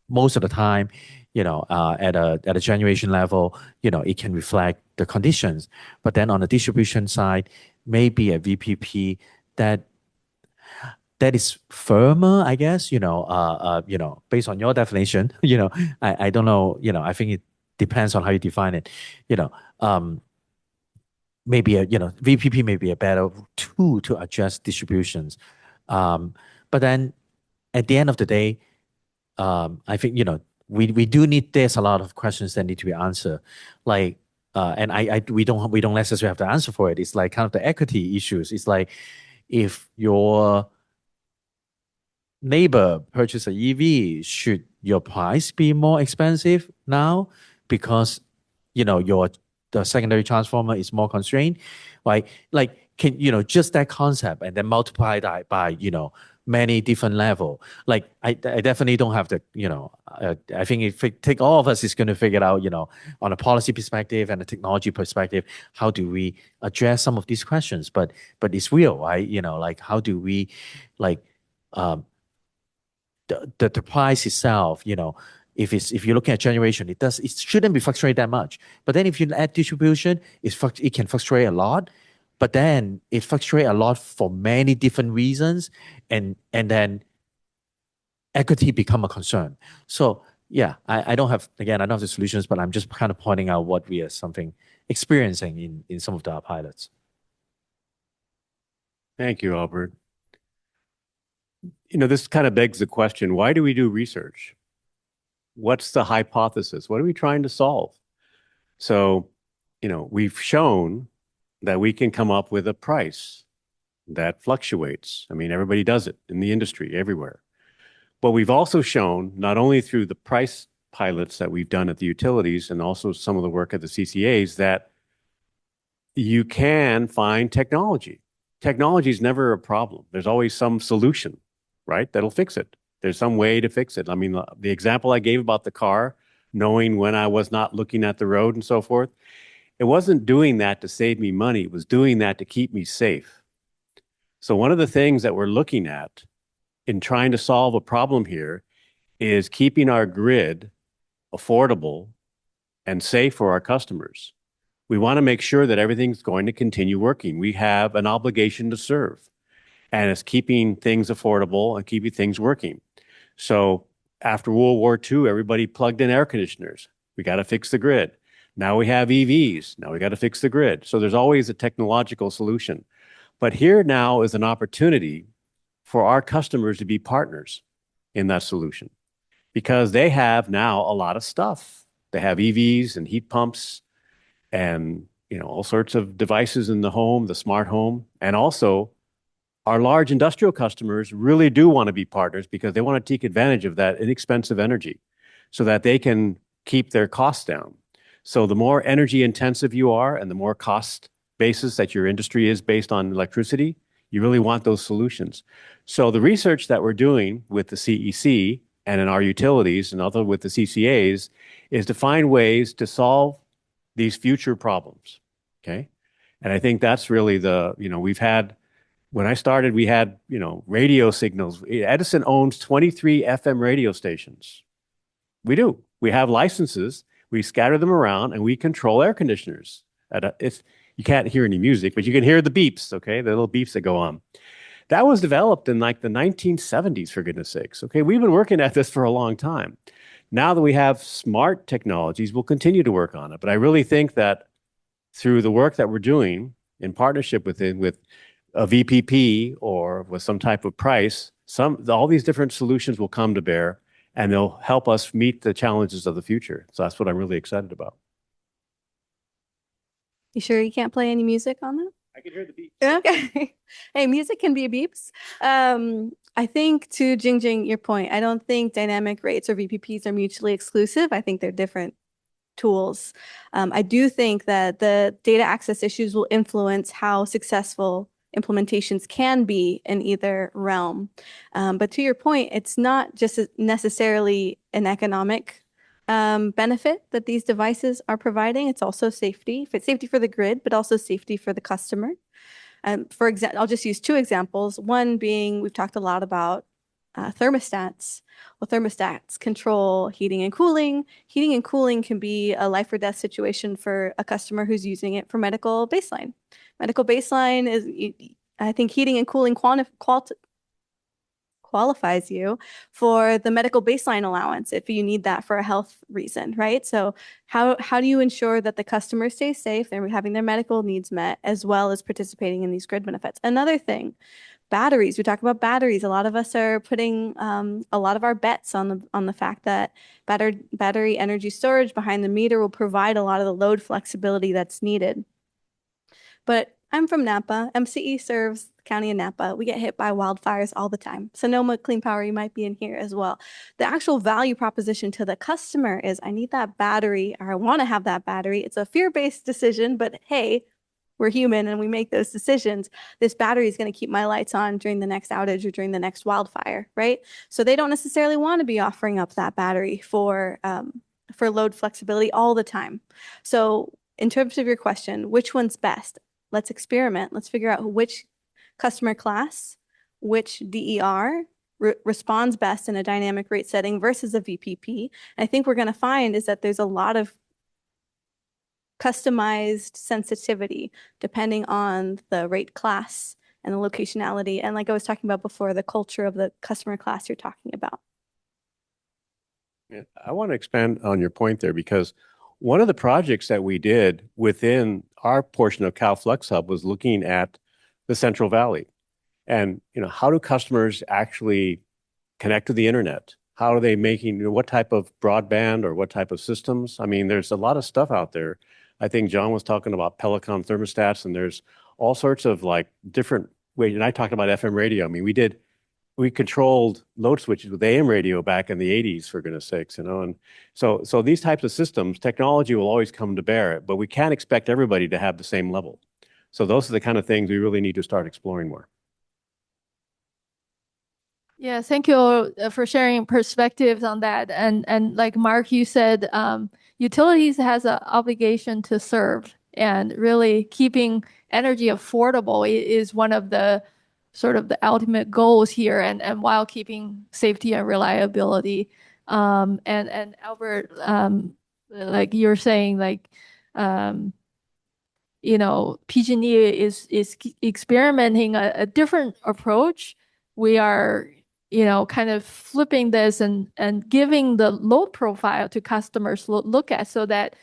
most of the time, at a generation level, it can reflect the conditions. But then on the distribution side, maybe a VPP that is firmer, I guess, based on your definition, I don't know, I think it depends on how you define it, maybe VPP may be a better tool to adjust distributions. But then at the end of the day, I think, we do need, there's a lot of questions that need to be answered. Like, and we don't necessarily have the answer for it. It's like kind of the equity issues. It's like, if your neighbor purchase an EV, should your price be more expensive now because, the secondary transformer is more constrained, right? Like, can, just that concept and then multiply that by, many different level. Like, I definitely don't have the, I think if it take all of us is going to figure out, on a policy perspective and a technology perspective, how do we address some of these questions? But it's real, right? Like, how do we, like, the price itself, if you're looking at generation, it shouldn't be fluctuate that much. But then if you add distribution, it can fluctuate a lot. But then it fluctuates a lot for many different reasons, and then equity become a concern. So yeah, I don't have the solutions, but I'm just kind of pointing out what we are experiencing in some of our pilots. Thank you, Albert. This kind of begs the question, why do we do research? What's the hypothesis? What are we trying to solve? So, we've shown that we can come up with a price that fluctuates. I mean, everybody does it in the industry, everywhere. But we've also shown, not only through the price pilots that we've done at the utilities and also some of the work at the CCAs, that you can find technology. Technology is never a problem. There's always some solution, right, that'll fix it. There's some way to fix it. I mean, the example I gave about the car, knowing when I was not looking at the road and so forth, it wasn't doing that to save me money. It was doing that to keep me safe. So one of the things that we're looking at in trying to solve a problem here is keeping our grid affordable and safe for our customers. We want to make sure that everything's going to continue working. We have an obligation to serve, and it's keeping things affordable and keeping things working. So after World War II, everybody plugged in air conditioners. We got to fix the grid. Now we have EVs. Now we got to fix the grid. So there's always a technological solution. But here now is an opportunity for our customers to be partners in that solution, because they have now a lot of stuff. They have EVs and heat pumps and all sorts of devices in the home, the smart home. And also our large industrial customers really do want to be partners because they want to take advantage of that inexpensive energy so that they can keep their costs down. So the more energy intensive you are and the more cost basis that your industry is based on electricity, you really want those solutions. So the research that we're doing with the CEC and in our utilities and other with the CCAs is to find ways to solve these future problems, okay? And I think that's really when I started, we had, radio signals. Edison owns 23 FM radio stations. We do. We have licenses. We scatter them around, and we control air conditioners. You can't hear any music, but you can hear the beeps, okay? The little beeps that go on. That was developed in like the 1970s, for goodness sakes, okay? We've been working at this for a long time. Now that we have smart technologies, we'll continue to work on it. But I really think that through the work that we're doing in partnership with a VPP or with some type of price, all these different solutions will come to bear, and they'll help us meet the challenges of the future. So that's what I'm really excited about. You sure you can't play any music on that? I can hear the beep. Okay. Hey, music can be beeps. I think to Jingjing, your point, I don't think dynamic rates or VPPs are mutually exclusive. I think they're different tools. I do think that the data access issues will influence how successful implementations can be in either realm. But to your point, it's not just necessarily an economic benefit that these devices are providing. It's also safety. It's safety for the grid, but also safety for the customer. For example, I'll just use two examples. One being, we've talked a lot about thermostats. Well, thermostats control heating and cooling. Heating and cooling can be a life or death situation for a customer who's using it for medical baseline. Medical baseline is, I think heating and cooling qualifies you for the medical baseline allowance if you need that for a health reason, right? So how do you ensure that the customer stays safe, they're having their medical needs met, as well as participating in these grid benefits? Another thing, batteries. We talk about batteries. A lot of us are putting a lot of our bets on the fact that battery energy storage behind the meter will provide a lot of the load flexibility that's needed. But I'm from Napa. MCE serves the county of Napa. We get hit by wildfires all the time. Sonoma Clean Power, you might be in here as well. The actual value proposition to the customer is, I need that battery, or I want to have that battery. It's a fear-based decision, but hey, we're human and we make those decisions. This battery is going to keep my lights on during the next outage or during the next wildfire, right? So they don't necessarily want to be offering up that battery for load flexibility all the time. So in terms of your question, which one's best? Let's experiment. Let's figure out which customer class, which DER responds best in a dynamic rate setting versus a VPP. And I think we're going to find is that there's a lot of customized sensitivity depending on the rate class and the locationality. And like I was talking about before, the culture of the customer class you're talking about. Yeah, I want to expand on your point there, because one of the projects that we did within our portion of CalFlexHub was looking at the Central Valley. And, how do customers actually connect to the internet? How are they making, what type of broadband or what type of systems? I mean, there's a lot of stuff out there. I think John was talking about Peloton thermostats, and there's all sorts of different ways. And I talked about FM radio. I mean, we controlled load switches with AM radio back in the 80s, for goodness sakes, and so these types of systems, technology will always come to bear, but we can't expect everybody to have the same level. So those are the kind of things we really need to start exploring more. Yeah, thank you for sharing perspectives on that. And like Mark, you said, utilities has an obligation to serve, and really keeping energy affordable is one of the sort of the ultimate goals here, and while keeping safety and reliability. And Albert, like you're saying, PG&E is experimenting a different approach. We are kind of flipping this and giving the load profile to customers look at, so that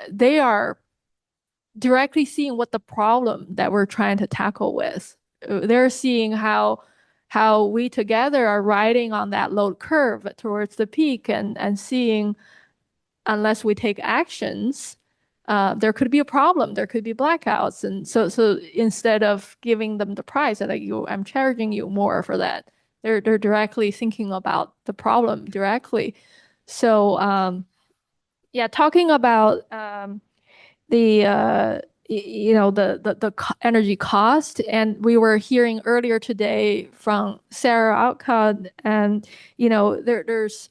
they are directly seeing what the problem that we're trying to tackle with. They're seeing how we together are riding on that load curve towards the peak, and seeing, unless we take actions, there could be a problem. There could be blackouts. And so instead of giving them the price that I'm charging you more for that, they're directly thinking about the problem directly. So yeah, talking about the energy cost, and we were hearing earlier today from Sarah Outcott, and there's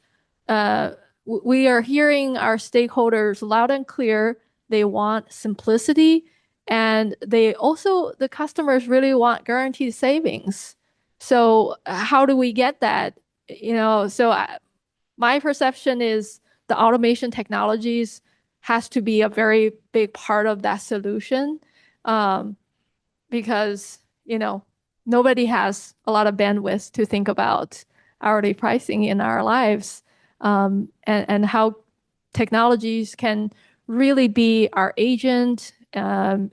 we are hearing our stakeholders loud and clear. They want simplicity, and the customers really want guaranteed savings. So how do we get that? My perception is the automation technologies has to be a very big part of that solution, because nobody has a lot of bandwidth to think about hourly pricing in our lives, and how technologies can really be our agent, do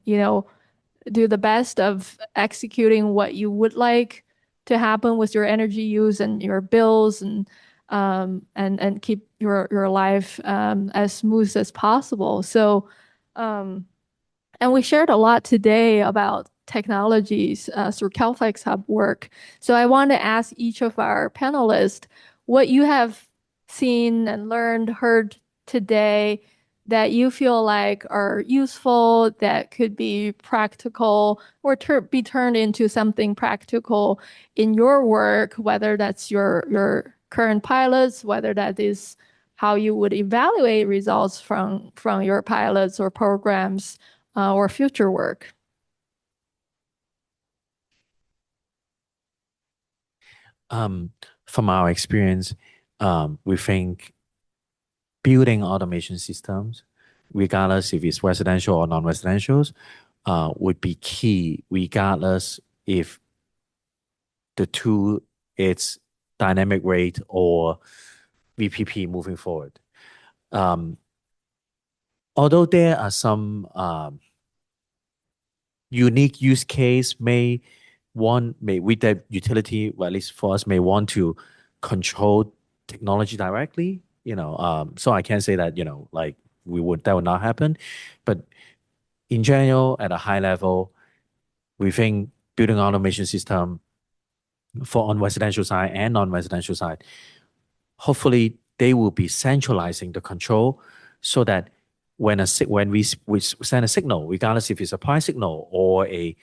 the best of executing what you would like to happen with your energy use and your bills, and keep your life as smooth as possible. So And we shared a lot today about technologies through CalFlexHub work. So I want to ask each of our panelists what you have seen and learned, heard today that you feel like are useful, that could be practical or be turned into something practical in your work, whether that's your current pilots, whether that is how you would evaluate results from your pilots or programs or future work. From our experience, we think building automation systems, regardless if it's residential or non-residential, would be key, regardless if the tool is dynamic rate or VPP moving forward. Although there are some unique use case may with the utility, or at least for us, may want to control technology directly, so I can't say that, like that would not happen. But in general, at a high level, we think building automation system for on residential side and non-residential side, hopefully they will be centralizing the control so that when we send a signal, regardless if it's a pi signal or a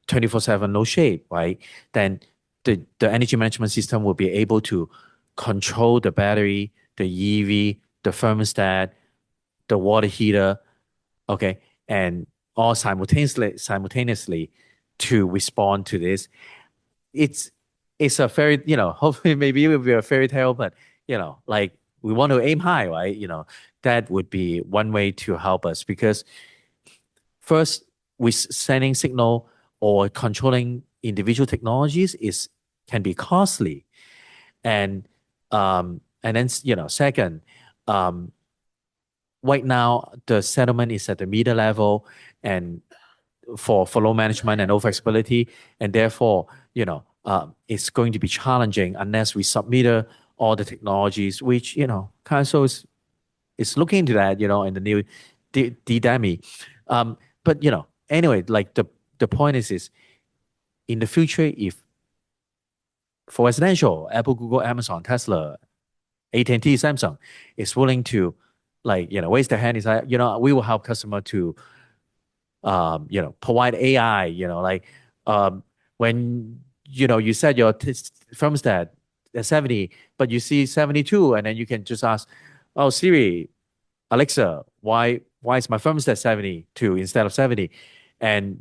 24/7 no shade, right? Then the energy management system will be able to control the battery, the EV, the thermostat, the water heater, okay, and all simultaneously to respond to this. It's a very, hopefully maybe it will be a fairy tale, but like we want to aim high, right? That would be one way to help us, because first, with sending signal or controlling individual technologies can be costly, and then second, right now the settlement is at the meter level, and for load management and overexplicability, and therefore it's going to be challenging unless we submeter all the technologies, which council is looking into that in the new DDAMI. But anyway, like the point is in the future, if for residential, Apple, Google, Amazon, Tesla, AT&T, Samsung is willing to raise their hand, is like, we will help customer to provide AI, when you set your thermostat at 70, but you see 72, and then you can just ask, oh Siri, Alexa, why is my thermostat 72 instead of 70? And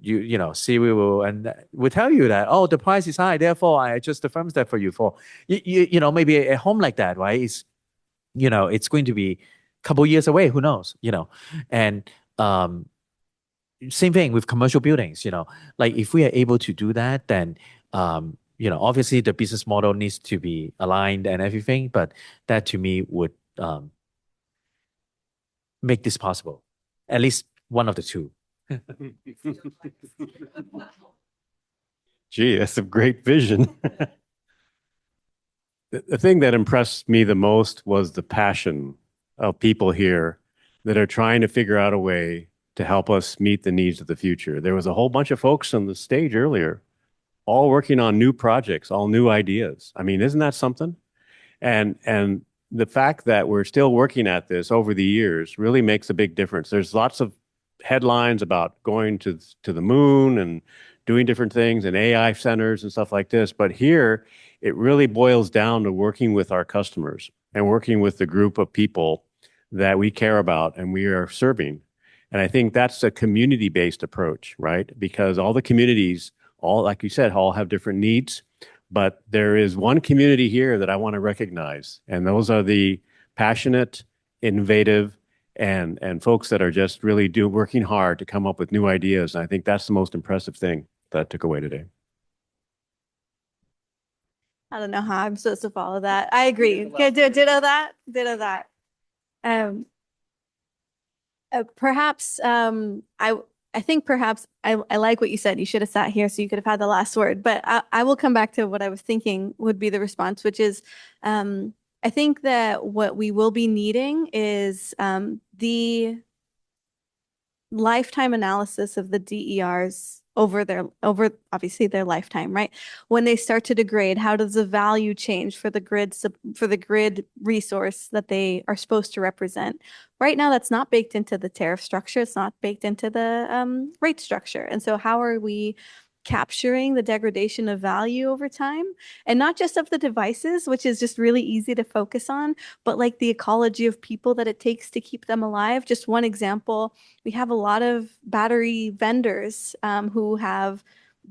Siri will tell you that, oh, the price is high, therefore I adjust the thermostat for you for maybe a home like that, right? It's going to be a couple years away, who knows, and same thing with commercial buildings, like if we are able to do that, then obviously the business model needs to be aligned and everything, but that to me would make this possible, at least one of the two. Gee, that's a great vision. The thing that impressed me the most was the passion of people here that are trying to figure out a way to help us meet the needs of the future. There was a whole bunch of folks on the stage earlier, all working on new projects, all new ideas. I mean, isn't that something? And the fact that we're still working at this over the years really makes a big difference. There's lots of headlines about going to the moon and doing different things and AI centers and stuff like this. But here, it really boils down to working with our customers and working with the group of people that we care about and we are serving. And I think that's a community-based approach, right? Because all the communities, like you said, all have different needs. But there is one community here that I want to recognize, and those are the passionate, innovative, and folks that are just really working hard to come up with new ideas. And I think that's the most impressive thing that I took away today. I don't know how I'm supposed to follow that. I agree. Okay, ditto that. Perhaps I think perhaps I like what you said. You should have sat here so you could have had the last word. But I will come back to what I was thinking would be the response, which is I think that what we will be needing is the lifetime analysis of the DERs over obviously their lifetime, right? When they start to degrade, how does the value change for the grid resource that they are supposed to represent? Right now, that's not baked into the tariff structure. It's not baked into the rate structure. And so how are we capturing the degradation of value over time? And not just of the devices, which is just really easy to focus on, but like the ecology of people that it takes to keep them alive. Just one example, we have a lot of battery vendors who have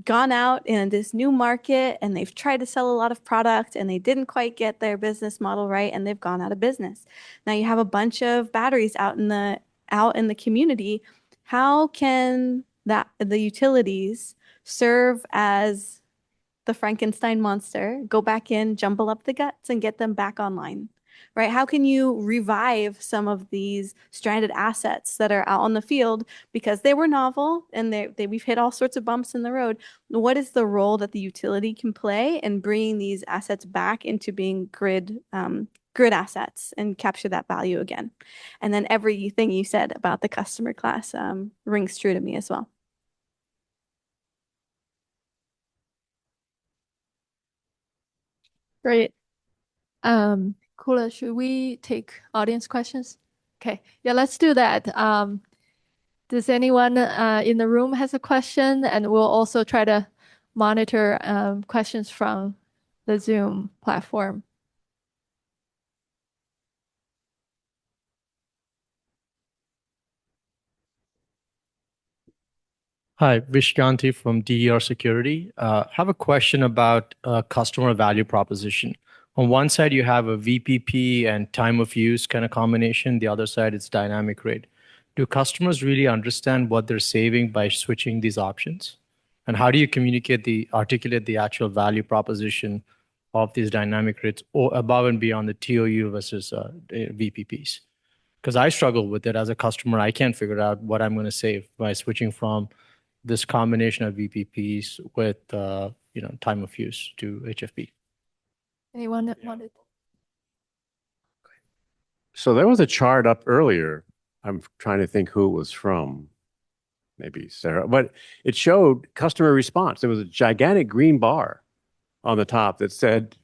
gone out in this new market and they've tried to sell a lot of product and they didn't quite get their business model right and they've gone out of business. Now you have a bunch of batteries out in the community. How can the utilities serve as the Frankenstein monster, go back in, jumble up the guts, and get them back online, right? How can you revive some of these stranded assets that are out on the field because they were novel and we've hit all sorts of bumps in the road? What is the role that the utility can play in bringing these assets back into being grid assets and capture that value again? And then everything you said about the customer class rings true to me as well. Great. Kula, should we take audience questions? Okay, yeah, let's do that. Does anyone in the room has a question? And we'll also try to monitor questions from the Zoom platform. Hi, Vishkanti from DER Security. Have a question about customer value proposition. On one side, you have a VPP and time of use kind of combination. The other side is dynamic rate. Do customers really understand what they're saving by switching these options? And how do you articulate the actual value proposition of these dynamic rates or above and beyond the TOU versus VPPs? Because I struggle with it as a customer. I can't figure out what I'm going to save by switching from this combination of VPPs with time of use to HFP. Anyone that wanted? So there was a chart up earlier. I'm trying to think who it was from. Maybe Sarah, but it showed customer response. There was a gigantic green bar on the top that said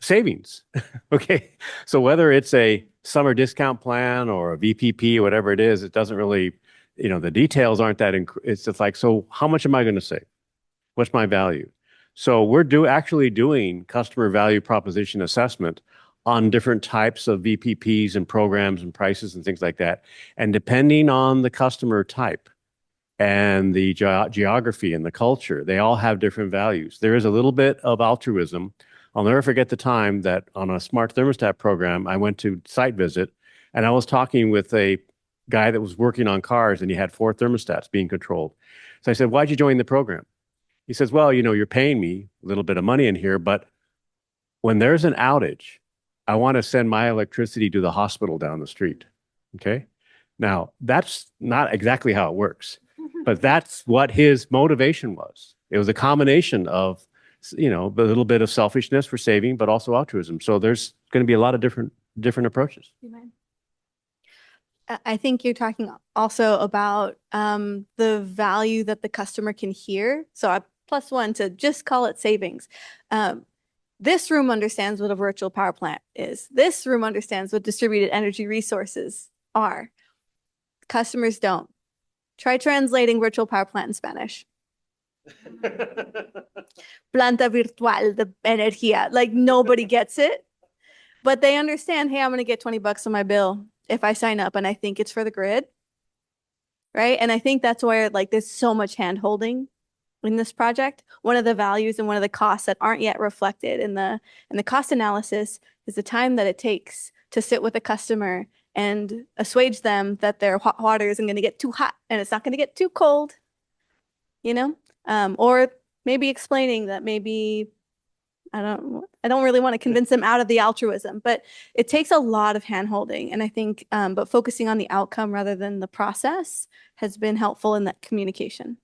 savings. Okay. So whether it's a summer discount plan or a VPP or whatever it is, it doesn't really, the details aren't that, it's just like, so how much am I going to save? What's my value? So we're actually doing customer value proposition assessment on different types of VPPs and programs and prices and things like that. And depending on the customer type and the geography and the culture, they all have different values. There is a little bit of altruism. I'll never forget the time that on a smart thermostat program, I went to site visit and I was talking with a guy that was working on cars and he had 4 thermostats being controlled. So I said, why'd you join the program? He says, well, you're paying me a little bit of money in here, but when there's an outage, I want to send my electricity to the hospital down the street. Okay. Now, that's not exactly how it works, but that's what his motivation was. It was a combination of, a little bit of selfishness for saving, but also altruism. So there's going to be a lot of different approaches. I think you're talking also about the value that the customer can hear. So I +1 to just call it savings. This room understands what a virtual power plant is. This room understands what distributed energy resources are. Customers don't. Try translating virtual power plant in Spanish. Planta virtual de energía. Like nobody gets it, but they understand, hey, I'm going to get $20 on my bill if I sign up, and I think it's for the grid, right? And I think that's where there's so much hand holding in this project. One of the values and one of the costs that aren't yet reflected in the cost analysis is the time that it takes to sit with a customer and assuage them that their hot water isn't going to get too hot and it's not going to get too cold, or maybe explaining that maybe I don't really want to convince them out of the altruism, but it takes a lot of hand-holding. And I think, but focusing on the outcome rather than the process has been helpful in that communication.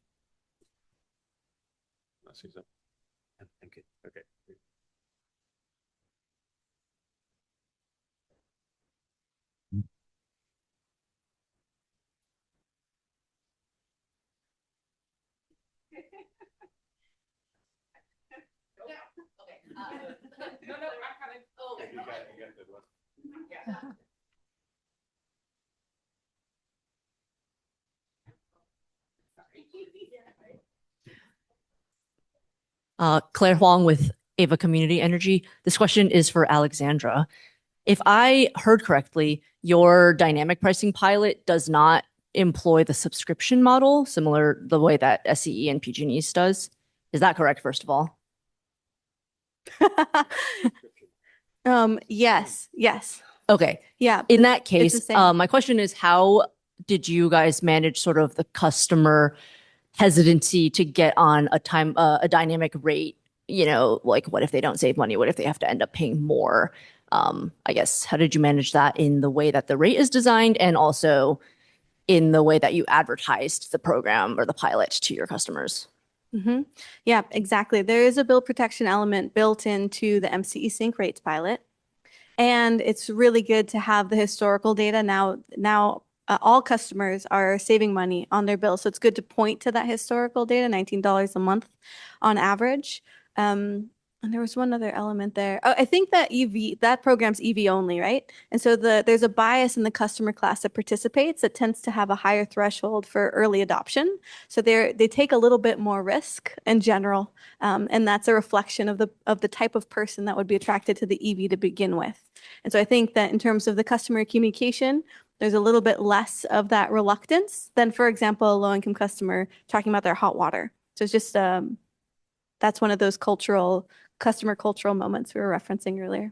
Thank you. Okay. Claire Huang with Ava Community Energy. This question is for Alexandra. If I heard correctly, your dynamic pricing pilot does not employ the subscription model, similar the way that SCE and PG&E does. Is that correct, first of all? Yes, yes. Okay. Yeah. In that it's the case, same. my question is, how did you guys manage sort of the customer hesitancy to get on a dynamic rate? You know, like what if they don't save money? What if they have to end up paying more? I guess, how did you manage that in the way that the rate is designed and also in the way that you advertised the program or the pilot to your customers? Yeah, exactly. There is a bill protection element built into the MCE sync rates pilot. And it's really good to have the historical data now. All customers are saving money on their bills. So it's good to point to that historical data, $19 a month on average. And there was one other element there. Oh, I think that that program's EV only, right? And so there's a bias in the customer class that participates that tends to have a higher threshold for early adoption. So they take a little bit more risk in general. And that's a reflection of the type of person that would be attracted to the EV to begin with. And so I think that in terms of the customer communication, there's a little bit less of that reluctance than, for example, a low-income customer talking about their hot water. So it's just that's one of those customer cultural moments we were referencing earlier.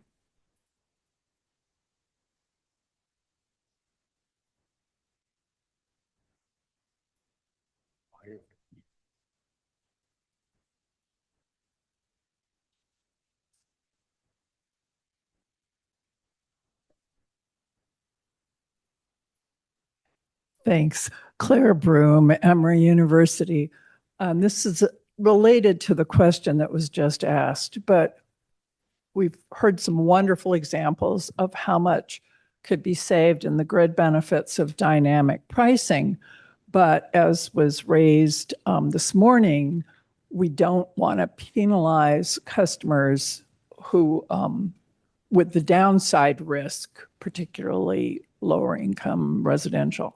Thanks. Claire Broom, Emory University. This is related to the question that was just asked, but we've heard some wonderful examples of how much could be saved in the grid benefits of dynamic pricing. But as was raised this morning, we don't want to penalize customers who, with the downside risk, particularly lower income residential.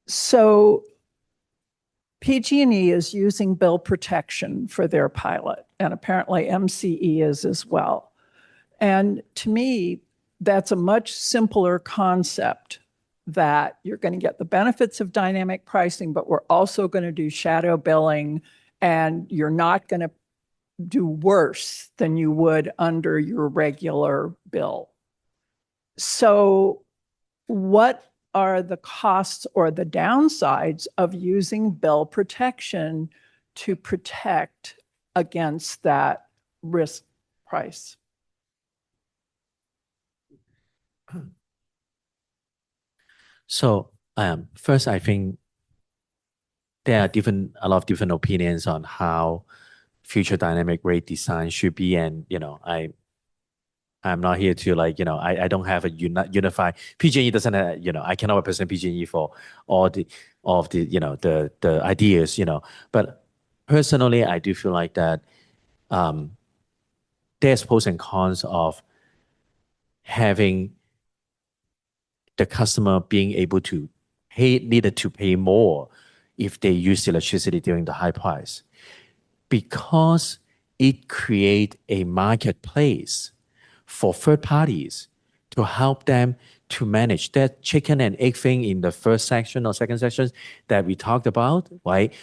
So PG&E is using bill protection for their pilot, and apparently MCE is as well. And to me, that's a much simpler concept, that you're going to get the benefits of dynamic pricing, but we're also going to do shadow billing, and you're not going to do worse than you would under your regular bill. So what are the costs or the downsides of using bill protection to protect against that risk price? So first, I think there are a lot of different opinions on how future dynamic rate design should be, and I'm not here to I don't have a unified. PG&E doesn't have, I cannot represent PG&E for all the the ideas, But personally, I do feel like that there's pros and cons of having the customer being able to needed to pay more if they use electricity during the high price, because it creates a marketplace for third parties to help them to manage that chicken and egg thing in the first section or second section that we talked about, right?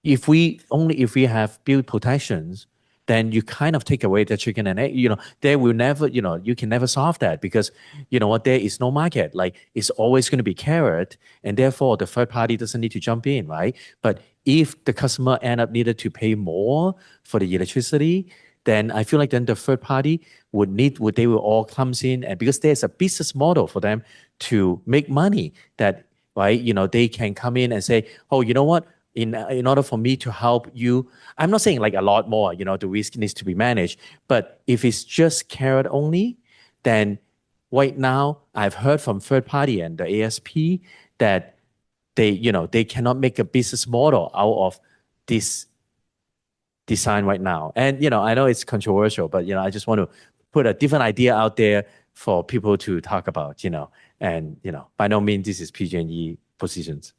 If we have bill protections, then you kind of take away the chicken and egg. They will never, you can never solve that, because there is no market. Like, it's always going to be carrot, and therefore the third party doesn't need to jump in, right? But if the customer end up needed to pay more for the electricity, then I feel like then the third party they will all comes in, and because there's a business model for them to make money, that, right, they can come in and say, oh, you know what? In order for me to help you, I'm not saying like a lot more, the risk needs to be managed. But if it's just carrot only, then right now I've heard from third party and the ASP that they cannot make a business model out of this design right now. And I know it's controversial, but I just want to put a different idea out there for people to talk about, and, by no means this is PG&E positions.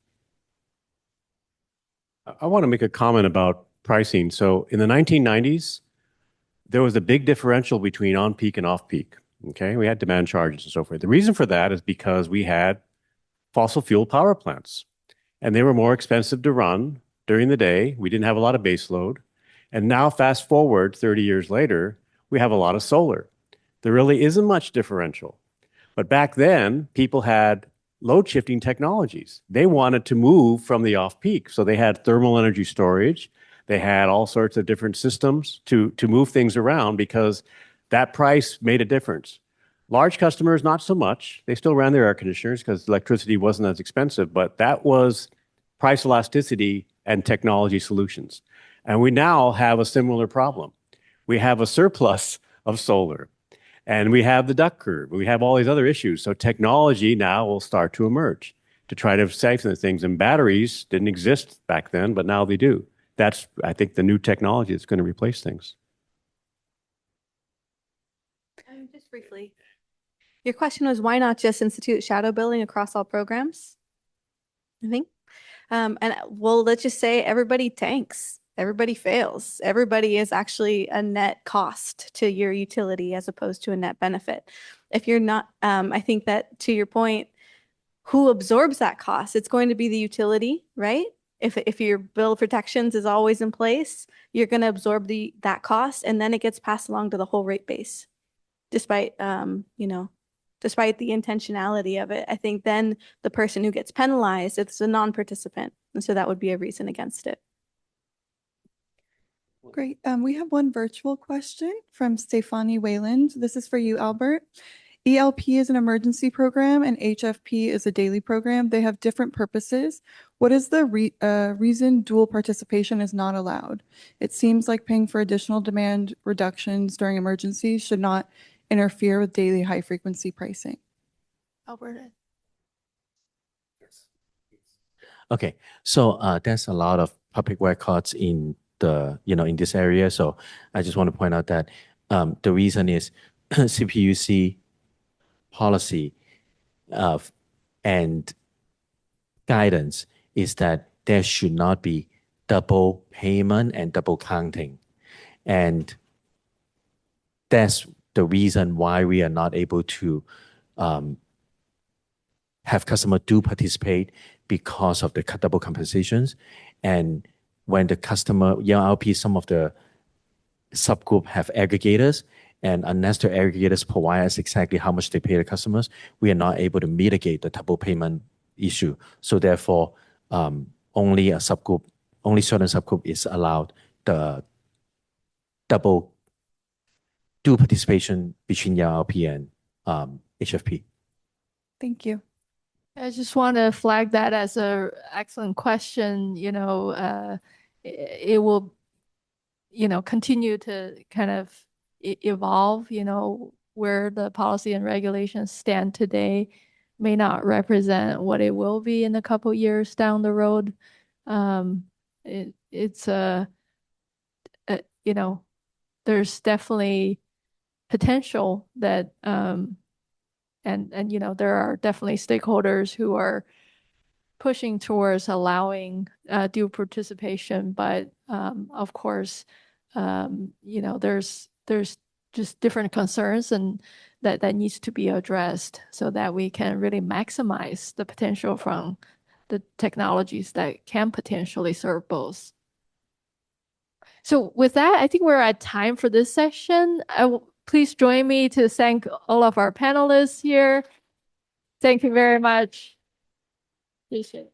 I want to make a comment about pricing. So in the 1990s, there was a big differential between on-peak and off-peak. Okay, we had demand charges and so forth. The reason for that is because we had fossil fuel power plants, and they were more expensive to run during the day. We didn't have a lot of base load. And now, fast forward 30 years later, we have a lot of solar. There really isn't much differential. But back then, people had load shifting technologies. They wanted to move from the off-peak. So they had thermal energy storage. They had all sorts of different systems to move things around because that price made a difference. Large customers, not so much. They still ran their air conditioners because electricity wasn't as expensive, but that was price elasticity and technology solutions. And we now have a similar problem. We have a surplus of solar, and we have the duck curve. We have all these other issues. So technology now will start to emerge to try to siphon things. And batteries didn't exist back then, but now they do. That's, I think, the new technology that's going to replace things. Just briefly, your question was why not just institute shadow billing across all programs? I think. And well, let's just say everybody tanks. Everybody fails. Everybody is actually a net cost to your utility as opposed to a net benefit. If you're not, I think that to your point, who absorbs that cost? It's going to be the utility, right? If your bill protections is always in place, you're going to absorb that cost, and then it gets passed along to the whole rate base, despite despite the intentionality of it. I think then the person who gets penalized, it's a non-participant, and so that would be a reason against it. Great. We have one virtual question from Stefani Wayland. This is for you, Albert. ELP is an emergency program and HFP is a daily program. They have different purposes. What is the reason dual participation is not allowed? It seems like paying for additional demand reductions during emergencies should not interfere with daily high frequency pricing. Albert. Okay, so there's a lot of public records in in this area. So I just want to point out that the reason is CPUC policy and guidance is that there should not be double payment and double counting. And that's the reason why we are not able to have customer do participate because of the double compensations. And when the customer, ELP, some of the subgroup have aggregators, and unless the aggregators provide us exactly how much they pay the customers, we are not able to mitigate the double payment issue. So therefore, only certain subgroup is allowed the double participation between ELP and HFP. Thank you. I just want to flag that as an excellent question. It will, continue to kind of evolve, where the policy and regulations stand today may not represent what it will be in a couple years down the road. There's definitely potential that, and there are definitely stakeholders who are pushing towards allowing dual participation, but of course, there's just different concerns and that needs to be addressed so that we can really maximize the potential from the technologies that can potentially serve both. So with that, I think we're at time for this session. Please join me to thank all of our panelists here. Thank you very much. Appreciate it.